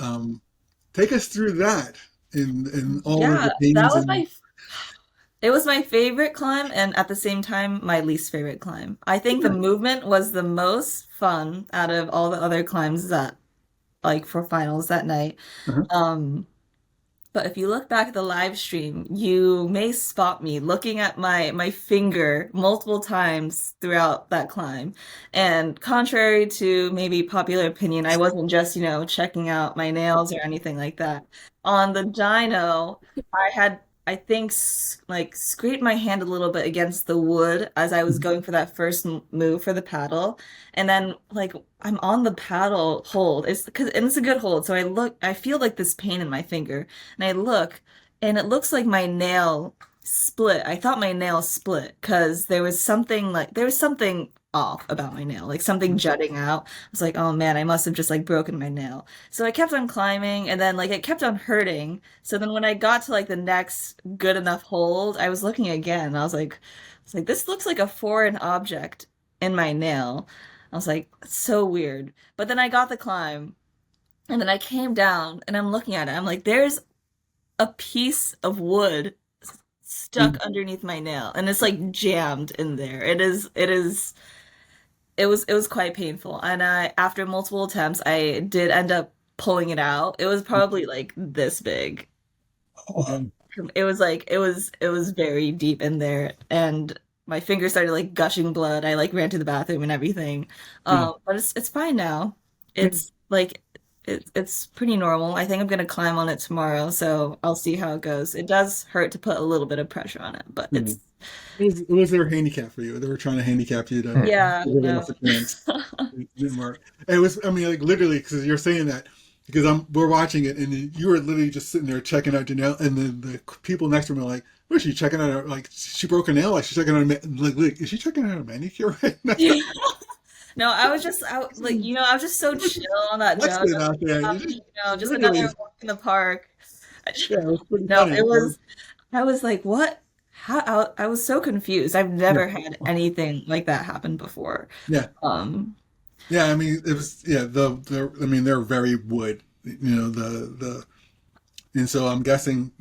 D: take us through that in all of
C: Yeah,
D: the
C: that
D: things
C: was
D: and
C: it was my favorite climb and at the same time my least favorite climb. I think the
D: yeah.
C: movement was the most fun out of all the other climbs that like for finals that night.
D: Uh-huh.
C: Um, but if you look back at the live stream, you may spot me looking at my finger multiple times throughout that climb. And contrary to maybe popular opinion, I wasn't just, checking out my nails or anything like that. On the dyno, I had I think like scraped my hand a little bit against the wood as I was going for that first move for the paddle. And then like I'm on the paddle hold. And it's a good hold. So I feel like this pain in my finger and I look, and it looks like my nail split. I thought my nail split because there was something off about my nail, like something jutting out. I was like, oh man, I must have just like broken my nail. So I kept on climbing, and then like it kept on hurting. So then when I got to like the next good enough hold, I was looking again. And I was like, this looks like a foreign object in my nail. I was like, so weird. But then I got the climb. And then I came down and I'm looking at it. I'm like, there's a piece of wood stuck underneath my nail and it's like jammed in there. It was quite painful. And after multiple attempts, I did end up pulling it out. It was probably like this big.
D: Um,
C: It was like it was very deep in there, and my fingers started like gushing blood. I like ran to the bathroom and everything.
D: yeah.
C: But it's fine now.
D: Yeah.
C: It's like it's pretty normal. I think I'm gonna climb on it tomorrow, so I'll see how it goes. It does hurt to put a little bit of pressure on it, but
D: Yeah. It was their handicap for you. They were trying to handicap you to
C: yeah,
D: give it
C: no.
D: enough a chance. It didn't work. And it was, I mean, like literally, because you're saying that, because we're watching it, and you were literally just sitting there checking out Janelle, and the people next to me are like, "What is she checking out? Like she broke a nail? Like she's checking out like, is she checking out a manicure right now?"
C: No, I was just out like I was just so chill on that jump.
D: Flexing out there.
C: Just
D: Literally,
C: another walk in the park.
D: yeah, it was pretty
C: No,
D: funny.
C: it was. I was like, what? How? I was so confused. I've
D: Yeah,
C: never had anything like that happen before.
D: yeah,
C: Um,
D: yeah. I mean, it was yeah. I mean, they're very wood. And so I'm guessing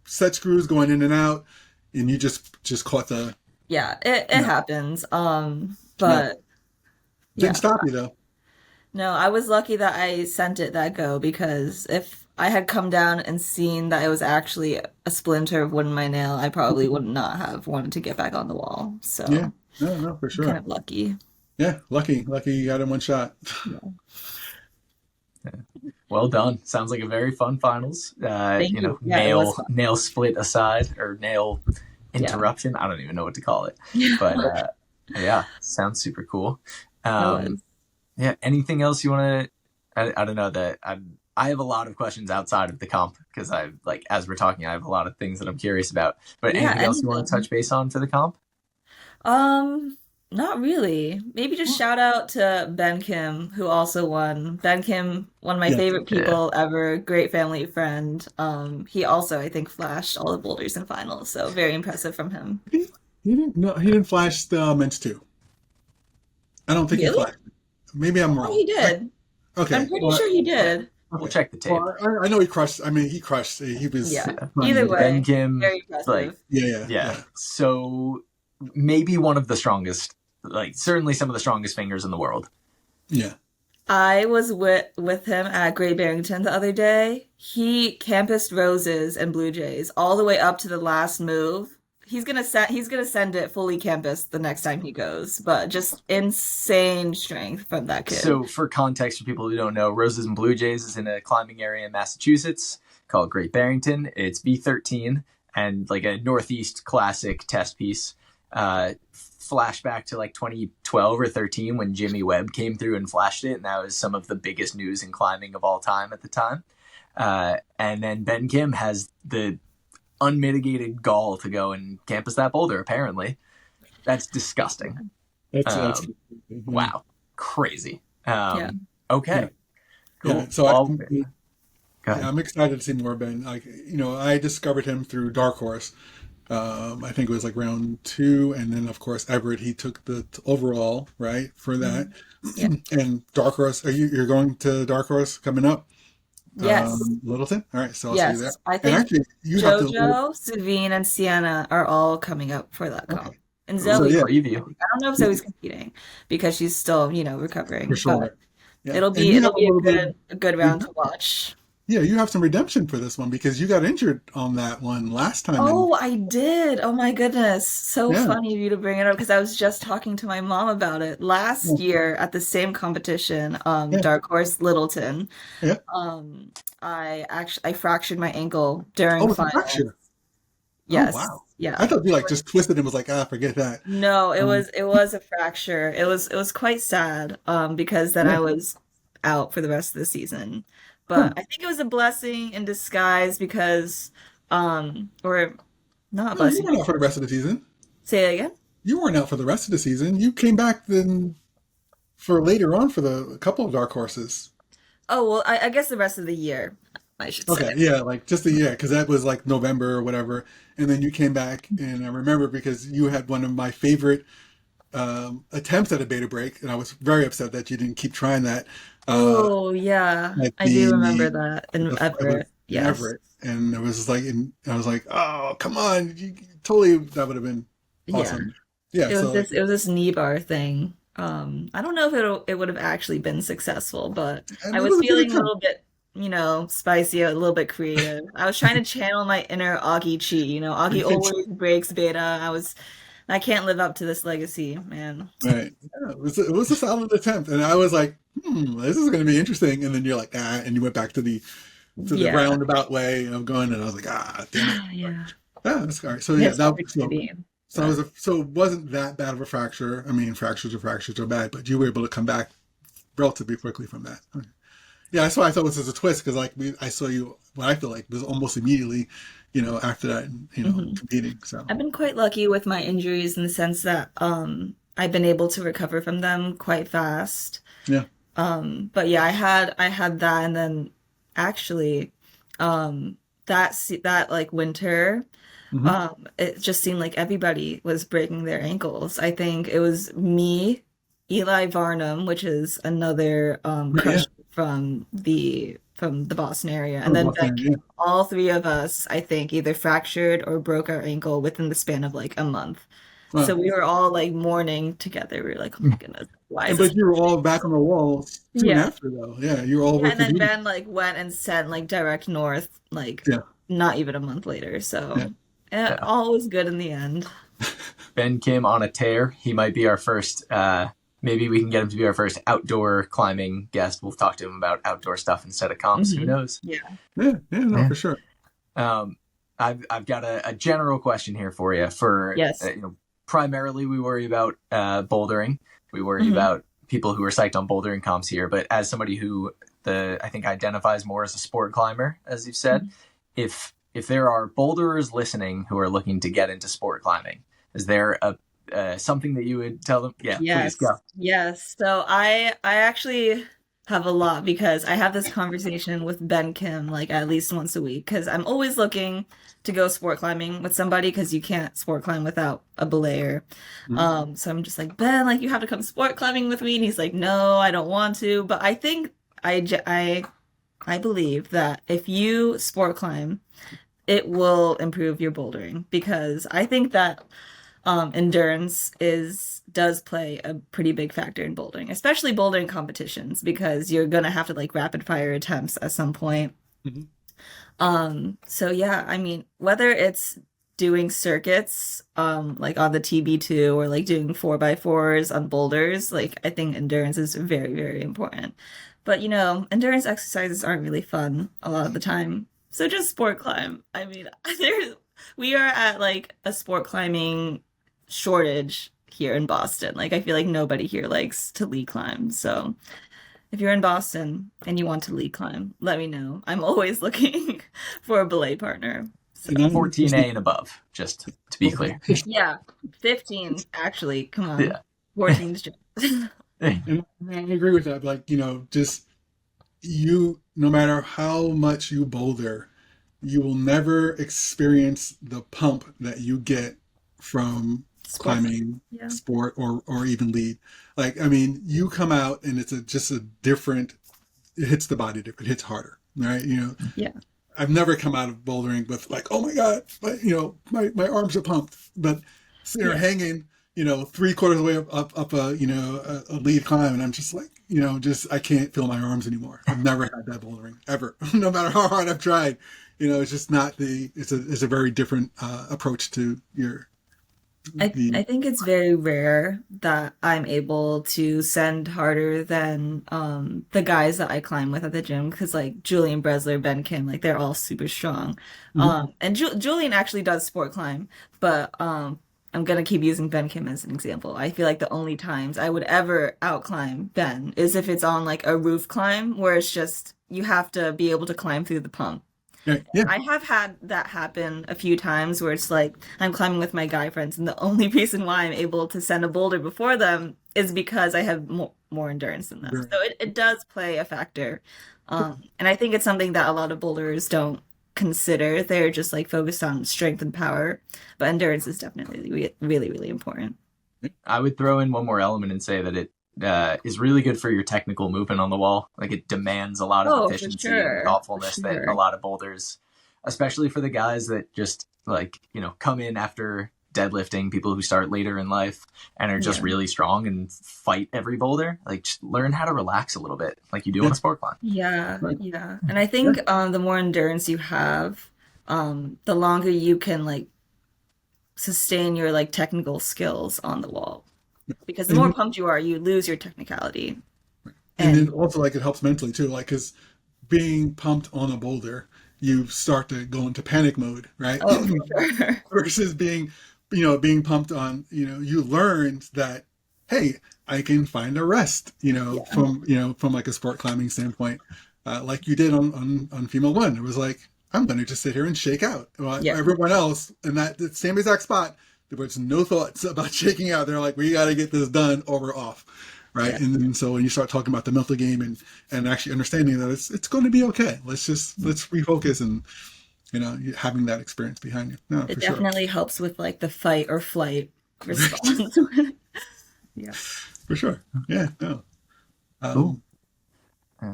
D: set screws going in and out, and you just caught the
C: yeah, it
D: yeah.
C: happens.
D: Yeah.
C: But
D: Didn't
C: yeah,
D: stop you though.
C: no, I was lucky that I sent it that go because if I had come down and seen that it was actually a splinter of wood in my nail, I probably would not have wanted to get back on the wall.
D: Yeah,
C: So
D: no, no, for
C: I'm kind
D: sure.
C: of lucky.
D: Yeah, lucky you got in one shot.
C: Yeah.
B: Well done. Sounds like a very fun finals.
C: Thank you. Yeah, it was fun.
B: Nail split aside or nail
C: Yeah.
B: interruption. I don't even know what to call it.
C: Yeah,
B: But yeah, sounds super cool.
C: it
B: Um,
C: was.
B: yeah. Anything else you want to? I don't know that I have a lot of questions outside of the comp because I like as we're talking, I have a lot of things that I'm curious about. But
C: Yeah,
B: anything else you want to
C: anything.
B: touch base on for the comp?
C: Not really. Maybe just shout out to Ben Kim, who also won. Ben Kim, one of my
D: Yeah.
C: favorite
B: Yeah.
C: people ever, great family friend. He also, I think, flashed all the boulders in finals, so very impressive from him.
D: He didn't. No, he didn't flash the men's two. I don't think he
C: Really?
D: flashed. Maybe I'm
C: Oh, he
D: wrong.
C: did.
D: Okay.
C: I'm pretty
D: Well,
C: sure he did.
B: We'll
D: okay.
B: check the tape.
D: Well, I know he crushed. I mean, he crushed. He was
C: Yeah.
B: Yeah.
C: Either
D: fine.
B: Ben
C: way,
B: Kim,
C: very
B: like,
C: impressive.
D: Yeah,
B: yeah.
D: yeah.
B: So maybe one of the strongest, like certainly some of the strongest fingers in the world.
D: Yeah.
C: I was with him at Great Barrington the other day. He campused roses and blue jays all the way up to the last move. He's gonna send it fully campus the next time he goes, but just insane strength from that kid.
B: So for context, for people who don't know, Roses and Blue Jays is in a climbing area in Massachusetts called Great Barrington. It's V13 and like a Northeast classic test piece. Flashback to like 2012 or 13 when Jimmy Webb came through and flashed it, and that was some of the biggest news in climbing of all time at the time. And then Ben Kim has the unmitigated gall to go and campus that boulder. Apparently, that's disgusting.
D: That's
B: Um, wow, crazy.
C: Yeah.
B: Okay, cool.
D: yeah. So
B: Well,
D: go
B: go ahead.
D: I'm excited to see more Ben. Like I discovered him through Dark Horse. I think it was like round 2, and then of course Everett. He took the overall right for that.
C: Yeah.
D: And Dark Horse. You're going to Dark Horse coming up?
C: Yes.
D: Littleton. All right, so I'll see you there.
C: Yes. I
D: And
C: think
D: actually, you have to.
C: JoJo, Savine, and Sienna are all coming up for that comp.
D: Okay.
C: And
B: Ooh,
C: Zoe,
D: So yeah,
B: preview.
C: I don't know if Zoe's competing because she's still, recovering,
D: for
C: but
D: sure. Yeah,
C: it'll
D: and
C: be
D: you have
C: it'll
D: a
C: be a
D: little bit.
C: good round to watch.
D: Yeah, you have some redemption for this one because you got injured on that one last time, and
C: Oh, I did. Oh my goodness. So
D: yeah,
C: funny of you to bring it up because I was just talking to my mom about it last year at the same competition,
D: yeah,
C: Dark Horse Littleton.
D: yeah.
C: I fractured my ankle during
D: Oh, it's a
C: finals.
D: fracture. Oh
C: Yes.
D: wow.
C: Yeah.
D: I thought you like just twisted and was like, forget that.
C: No, it
D: Um,
C: was a fracture. It was quite sad, because then
D: yeah.
C: I was out for the rest of the season.
D: Huh.
C: But I think it was a blessing in disguise because, or not a
D: No, you
C: blessing.
D: weren't out for the rest of the season.
C: Say it again.
D: You weren't out for the rest of the season. You came back then for later on for the couple of Dark Horses.
C: Oh, well, I guess the rest of the year, I should
D: Okay,
C: say.
D: yeah, like just a year, because that was like November or whatever, and then you came back, and I remember because you had one of my favorite attempts at a beta break, and I was very upset that you didn't keep trying that
C: Oh, yeah.
D: at
C: I do remember
D: the
C: that in
D: it was
C: Everett.
D: in
C: Yes.
D: Everett, and it was like, I was like, oh, come on, totally, that would have been
C: Yeah.
D: awesome. Yeah,
C: It was
D: so like,
C: this knee bar thing. I don't know if it would have actually been successful, but
D: And
C: I
D: it
C: was
D: was a good
C: feeling a
D: attempt.
C: little bit, spicy, a little bit creative. I was trying to channel my inner Augie chi. Augie always breaks beta. I can't live up to this legacy, man.
D: Right. Yeah, it was a solid attempt, and I was like, this is going to be interesting. And then you're like, and you went back to the
C: Yeah.
D: roundabout way of going, and I was like, damn it. But,
C: Yeah.
D: yeah, that's all right. So yeah,
C: Missed
D: that so
C: opportunity.
D: so it
C: But
D: was so it wasn't that bad of a fracture. I mean, fractures are bad, but you were able to come back relatively quickly from that. Okay. Yeah, that's why I thought this was a twist because like I saw you. What I feel like was almost immediately, after that,
C: mhm.
D: competing. So
C: I've been quite lucky with my injuries in the sense that I've been able to recover from them quite fast.
D: yeah.
C: But yeah, I had that, and then actually, that like winter,
D: Hmm.
C: it just seemed like everybody was breaking their ankles. I think it was me, Eli Varnum, which is another
D: Right. Yeah.
C: crush from the Boston area,
D: From
C: and
D: the
C: then
D: Boston
C: Beck.
D: area.
C: All three of us, I think, either fractured or broke our ankle within the span of like a month.
D: Yeah.
C: So
D: Wow.
C: we were all like mourning together. We were like, oh my goodness, why is
D: And
C: this?
D: but you were all back on the wall soon
C: Yeah.
D: after, though. Yeah, you all
C: Yeah,
D: were
C: and then
D: competing.
C: Ben like went and sent like direct north, like
D: Yeah.
C: not even a month later.
D: Yeah.
C: So
B: Yeah.
C: all was good in the end.
B: Ben Kim on a tear. He might be our first. Maybe we can get him to be our first outdoor climbing guest. We'll talk to him about outdoor stuff instead of comps. Who knows?
C: Yeah.
D: Yeah. Yeah. No,
B: Yeah.
D: for sure.
B: Um, I've got a general question here for you.
C: Yes.
B: Primarily we worry about bouldering. We worry
C: Mhm.
B: about people who are psyched on bouldering comps here. But as somebody who I think identifies more as a sport climber, as you've said, if there are boulderers listening who are looking to get into sport climbing, is there something that you would tell them? Yeah, please
C: Yes.
B: go.
C: Yes. So I actually have a lot because I have this conversation with Ben Kim like at least once a week because I'm always looking to go sport climbing with somebody because you can't sport climb without a belayer.
D: Mhm.
C: So I'm just like, Ben, like you have to come sport climbing with me, and he's like, no, I don't want to. But I think I believe that if you sport climb, it will improve your bouldering because I think that endurance does play a pretty big factor in bouldering, especially bouldering competitions because you're gonna have to like rapid fire attempts at some point.
D: Mhm.
C: So yeah, I mean, whether it's doing circuits, like on the TB2 or like doing 4x4s on boulders, like I think endurance is very, very important. But endurance exercises aren't really fun a lot of the time. So just sport climb. I mean, we are at like a sport climbing shortage here in Boston. Like I feel like nobody here likes to lead climb. So if you're in Boston and you want to lead climb, let me know. I'm always looking for a belay partner. So
D: And I'm
B: 14A and above, just to be clear.
C: yeah, 15 actually. Come on,
B: Yeah.
C: 14 is just.
D: And I agree with that. Like, just no matter how much you boulder, you will never experience the pump that you get from
C: Sport.
D: climbing,
C: Yeah.
D: sport, or even lead. Like, I mean, you come out and it's just a different, it hits the body different, it hits harder, right?
C: Yeah.
D: I've never come out of bouldering with like, oh my God, my arms are pumped. But sitting there
C: Yeah.
D: hanging, three-quarters of the way up a lead climb, and I'm just like, I can't feel my arms anymore. I've never had that bouldering ever, no matter how hard I've tried. It's just not it's a very different approach to
C: I think it's very rare that I'm able to send harder than the guys that I climb with at the gym because like Julian Bresler, Ben Kim, like they're all super strong.
D: Mhm.
C: And Julian actually does sport climb, but I'm gonna keep using Ben Kim as an example. I feel like the only times I would ever outclimb Ben is if it's on like a roof climb where it's just you have to be able to climb through the pump.
D: Right. Yeah.
C: I have had that happen a few times where it's like I'm climbing with my guy friends, and the only reason why I'm able to send a boulder before them is because I have more endurance than them.
D: Right.
C: So it does play a factor. And I think it's something that a lot of boulders don't consider. They're just like focused on strength and power, but endurance is definitely really, really important.
B: I would throw in one more element and say that it is really good for your technical movement on the wall. Like it demands a lot of
C: Oh, for
B: efficiency
C: sure.
B: and thoughtfulness
C: For
B: that
C: sure.
B: a lot of boulders, especially for the guys that just like, come in after deadlifting, people who start later in life and are just really strong and fight every boulder. Like, just learn how to relax a little bit, like you do on a sport climb.
C: Yeah,
D: Right.
C: yeah. And I think the more endurance you have, the longer you can like sustain your like technical skills on the wall. Because the
D: And
C: more
D: then,
C: pumped you are, you lose your technicality.
D: and then
C: And
D: also like it helps mentally too, like because being pumped on a boulder, you start to go into panic mode, right?
C: oh, for sure.
D: Versus being pumped on, you learned that, hey, I can find a rest,
C: Yeah,
D: from like a sport climbing standpoint, like you did on Female One. It was like, I'm going to just sit here and shake out. Well,
C: yeah,
D: everyone else in that the same exact spot, there was no thoughts about shaking out. They're like, we got to get this done or we're off. Right.
C: yeah.
D: And then so when you start talking about the mental game and actually understanding that it's going to be okay. Let's refocus and, having that experience behind you. No,
C: It
D: for sure.
C: definitely helps with like the fight or flight response. Yeah.
D: For sure. Yeah. No.
B: Cool.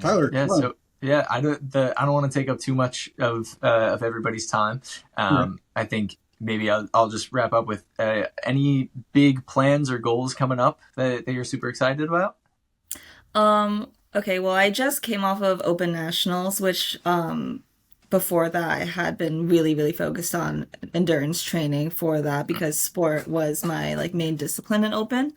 D: Tyler,
B: Yeah.
D: come on.
B: So yeah, I don't want to take up too much of everybody's time. I think maybe I'll just wrap up with any big plans or goals coming up that you're super excited about.
C: Okay, well, I just came off of Open Nationals, which before that I had been really, really focused on endurance training for that because sport was my like main discipline in Open.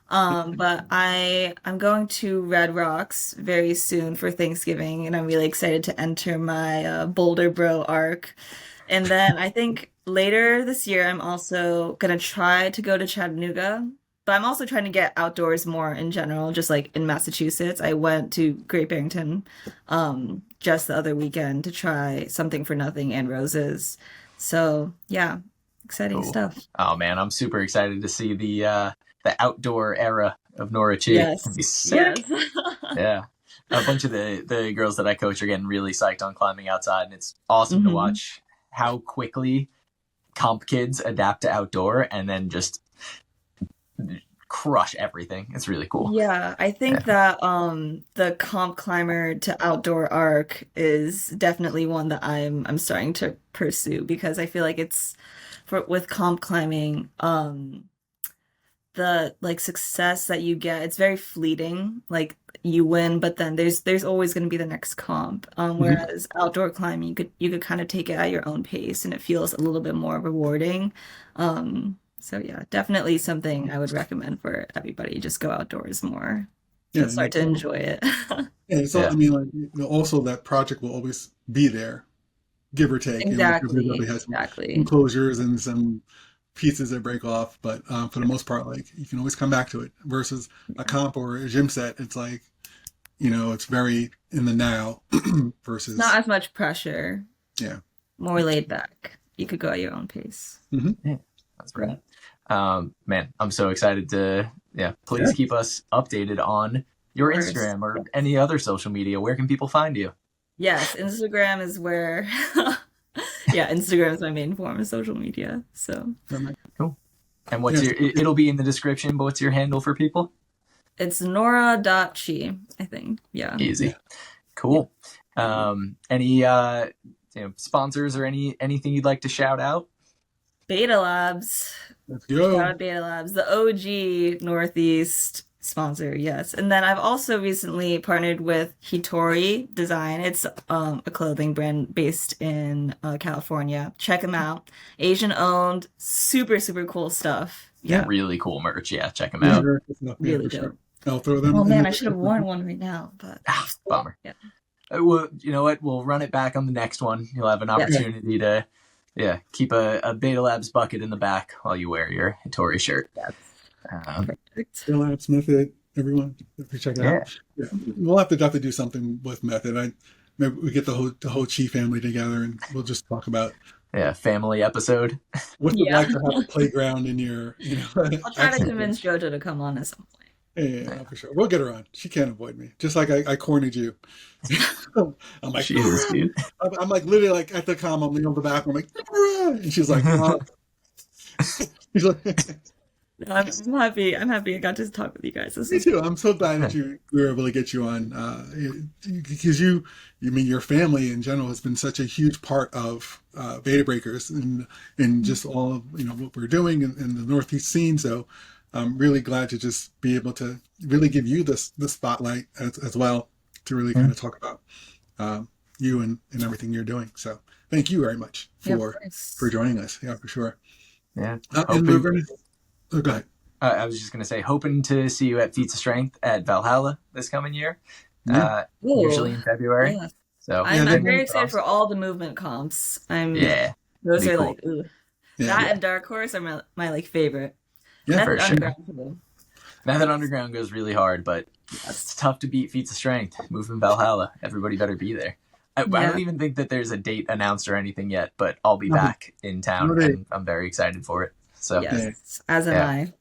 C: But I'm going to Red Rocks very soon for Thanksgiving, and I'm really excited to enter my Boulder Bro arc. And then I think later this year, I'm also gonna try to go to Chattanooga, but I'm also trying to get outdoors more in general, just like in Massachusetts. I went to Great Barrington just the other weekend to try Something for Nothing and Roses. So yeah, exciting
B: Cool.
C: stuff.
B: Oh man, I'm super excited to see the outdoor era of Norah Chi. It'd be
C: Yes,
B: sick.
C: yes.
B: Yeah. A bunch of the girls that I coach are getting really psyched on climbing outside, and it's awesome to
C: hmm
B: watch how quickly comp kids adapt to outdoor and then just crush everything. It's really cool.
C: Yeah, I think
B: Yeah.
C: that the comp climber to outdoor arc is definitely one that I'm starting to pursue because I feel like it's for with comp climbing, the like success that you get, it's very fleeting. Like you win, but then there's always going to be the next comp.
D: Mhm.
C: Whereas outdoor climbing, you could kind of take it at your own pace, and it feels a little bit more rewarding. So yeah, definitely something I would recommend for everybody. Just go outdoors more
D: Yeah.
C: to start to enjoy it.
D: And so, I
B: Yeah.
D: mean, like, also that project will always be there, give or take. Like everybody
C: Exactly,
D: has some
C: exactly.
D: closures and some pieces that break off, but for the most part, like you can always come back to it. Versus a comp or a gym set, it's like it's very in the now.
C: Not
D: Versus,
C: as much pressure,
D: yeah.
C: more laid back. You could go at your own pace.
D: Hmm.
B: Yeah. That's great. Man, I'm so excited to please
D: Yeah.
B: keep us updated on your
C: Of course.
B: Instagram or any other social media. Where can people find you?
C: Yes, Instagram is where, yeah, Instagram is my main form of social media. So
B: Cool. And what's
D: Yes.
B: it'll be in the description, but what's your handle for people?
C: it's Nora.chi, I think. Yeah.
B: Easy.
D: Yeah.
B: Cool. Any sponsors or anything you'd like to shout out?
C: Beta Labs.
D: Let's
C: Shout
D: go.
C: out Beta Labs, the OG Northeast sponsor, yes. And then I've also recently partnered with Hitori Design. It's a clothing brand based in California. Check them out. Asian owned, super, super cool stuff. Yeah,
B: Really cool merch. Yeah, check them
D: Yeah,
B: out.
D: very good stuff. Yeah,
C: really
D: for sure.
C: dope.
D: I'll throw them
C: Oh
D: in
C: man,
D: the
C: I should have worn one right now, but
B: Bummer.
C: yeah.
B: Well, you know what? We'll run it back on the next one. You'll have an
C: Yes.
B: opportunity to, keep a Beta Labs bucket in the back while you wear your Hitori shirt.
C: Yes.
B: Perfect.
D: Still Apps Method. Everyone, if you check it out. Yeah. We'll have to do something with Method. Maybe we get the whole Chi family together and we'll just talk about
B: Yeah, family episode.
D: what's it
C: Yeah.
D: like to have a playground in your,
C: I'll try to convince JoJo to come on at some point.
D: Yeah, for sure. We'll get her on. She can't avoid me. Just like I cornered you. I'm like,
B: Jesus, dude.
D: I'm like literally like at the I'm leaning over the back. I'm like, "Nora!" And she's like, she's like,
C: I'm happy. I'm happy I got to talk with you guys. This
D: Me
C: is
D: too. I'm so glad that we were able to get you on, because you mean your family in general has been such a huge part of BetaBreakerz and just all of what we're doing in the Northeast scene. So I'm really glad to just be able to really give you the spotlight as well to really kind of talk about you and everything you're doing. So thank you very much
C: yeah, of
D: for
C: course.
D: joining us. Yeah, for sure.
B: Yeah.
D: And we're going to go ahead.
B: I was just going to say, hoping to see you at Feats of Strength at Valhalla this coming year,
D: Yeah.
B: usually
C: Ooh,
B: in February.
C: yeah.
B: So
C: I'm
D: Yeah,
C: very excited for all the movement comps.
B: yeah,
C: Those
B: be
C: are
B: cool.
C: like ooh.
D: Yeah.
C: That and Dark Horse are my like favorite.
D: Yeah,
C: Method
B: for sure.
C: Underground too.
B: Method Underground goes really hard, but it's tough to beat Feats of Strength. Moving Valhalla, everybody better be there. I
C: Yeah.
B: don't even think that there's a date announced or anything yet, but I'll be
D: Nothing.
B: back in town,
D: No date.
B: and I'm very excited for it. So
C: Yes, as am
B: Yeah.
C: I.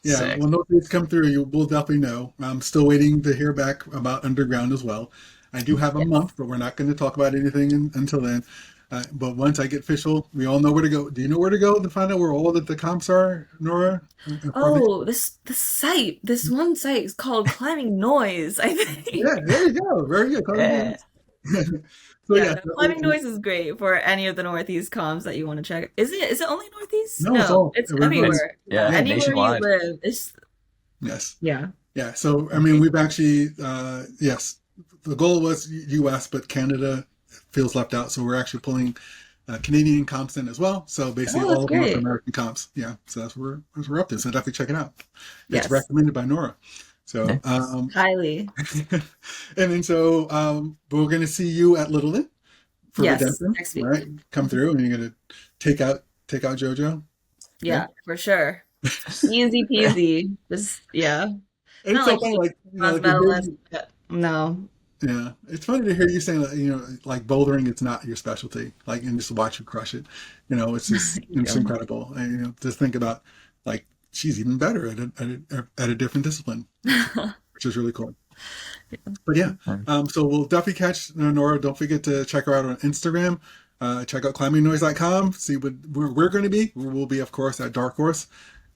D: Yeah,
B: sick.
D: when those dates come through, you will definitely know. I'm still waiting to hear back about Underground as well. I do have a
C: Yes.
D: month, but we're not going to talk about anything until then. But once I get official, we all know where to go. Do you know where to go to find out where all the comps are, Nora?
C: Oh, this one site is called Climbing Noise, I think.
D: Yeah, there you go. Very good.
B: Yeah.
D: So
C: Yeah,
D: yeah,
C: no, Climbing Noise is great for any of the Northeast comps that you want to check. Is it only Northeast?
D: No, it's all
C: everywhere.
B: Yeah,
C: Anywhere
B: nationwide.
C: you live. It's
D: yes.
C: yeah.
D: Yeah, so I mean, we've actually, yes, the goal was U.S., but Canada feels left out, so we're actually pulling Canadian comps in as well. So basically,
C: Oh, that's
D: all of North
C: great.
D: American comps. Yeah, so that's what we're up to. So definitely check it out. It's
C: Yes.
D: recommended by Nora. So,
C: Highly.
D: and then we're going to see you at Littleton for
C: Yes,
D: Redemption,
C: next week.
D: right? Come through, and you're going to take out JoJo.
C: Yeah, for sure. Easy peasy. Just yeah.
D: And
C: Not
D: it's so
C: like
D: funny, like
C: bronze medalist. No.
D: yeah, it's funny to hear you saying that, like bouldering, it's not your specialty, like, and just watch you crush it. It's just, it's incredible. And, just think about, like, she's even better at a different discipline, which is really cool. But yeah, so we'll definitely catch Nora. Don't forget to check her out on Instagram. Check out climbingnoise.com. See where we're going to be. We'll be, of course, at Dark Horse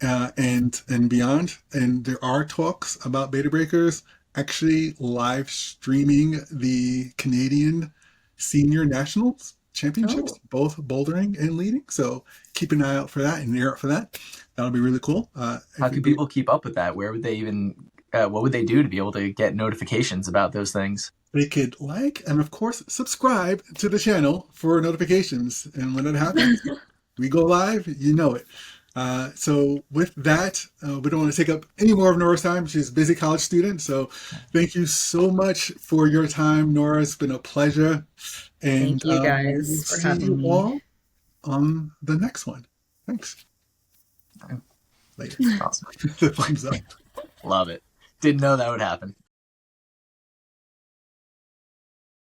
D: and beyond. And there are talks about BetaBreakerz actually live streaming the Canadian Senior Nationals Championships, both bouldering and leading. So keep an eye out for that and ear out for that. That'll be really cool.
B: How can people keep up with that? Where would they even, what would they do to be able to get notifications about those things?
D: They could like and, of course, subscribe to the channel for notifications. And when it happens, we go live, you know it. So with that, we don't want to take up any more of Nora's time. She's a busy college student. So thank you so much for your time, Nora. It's been a pleasure. And
C: Thank you guys
D: we'll
C: for
D: see
C: having
D: you
C: me.
D: all on the next one. Thanks. Later.
B: Awesome.
D: The thumbs up.
B: Love it. Didn't know that would happen.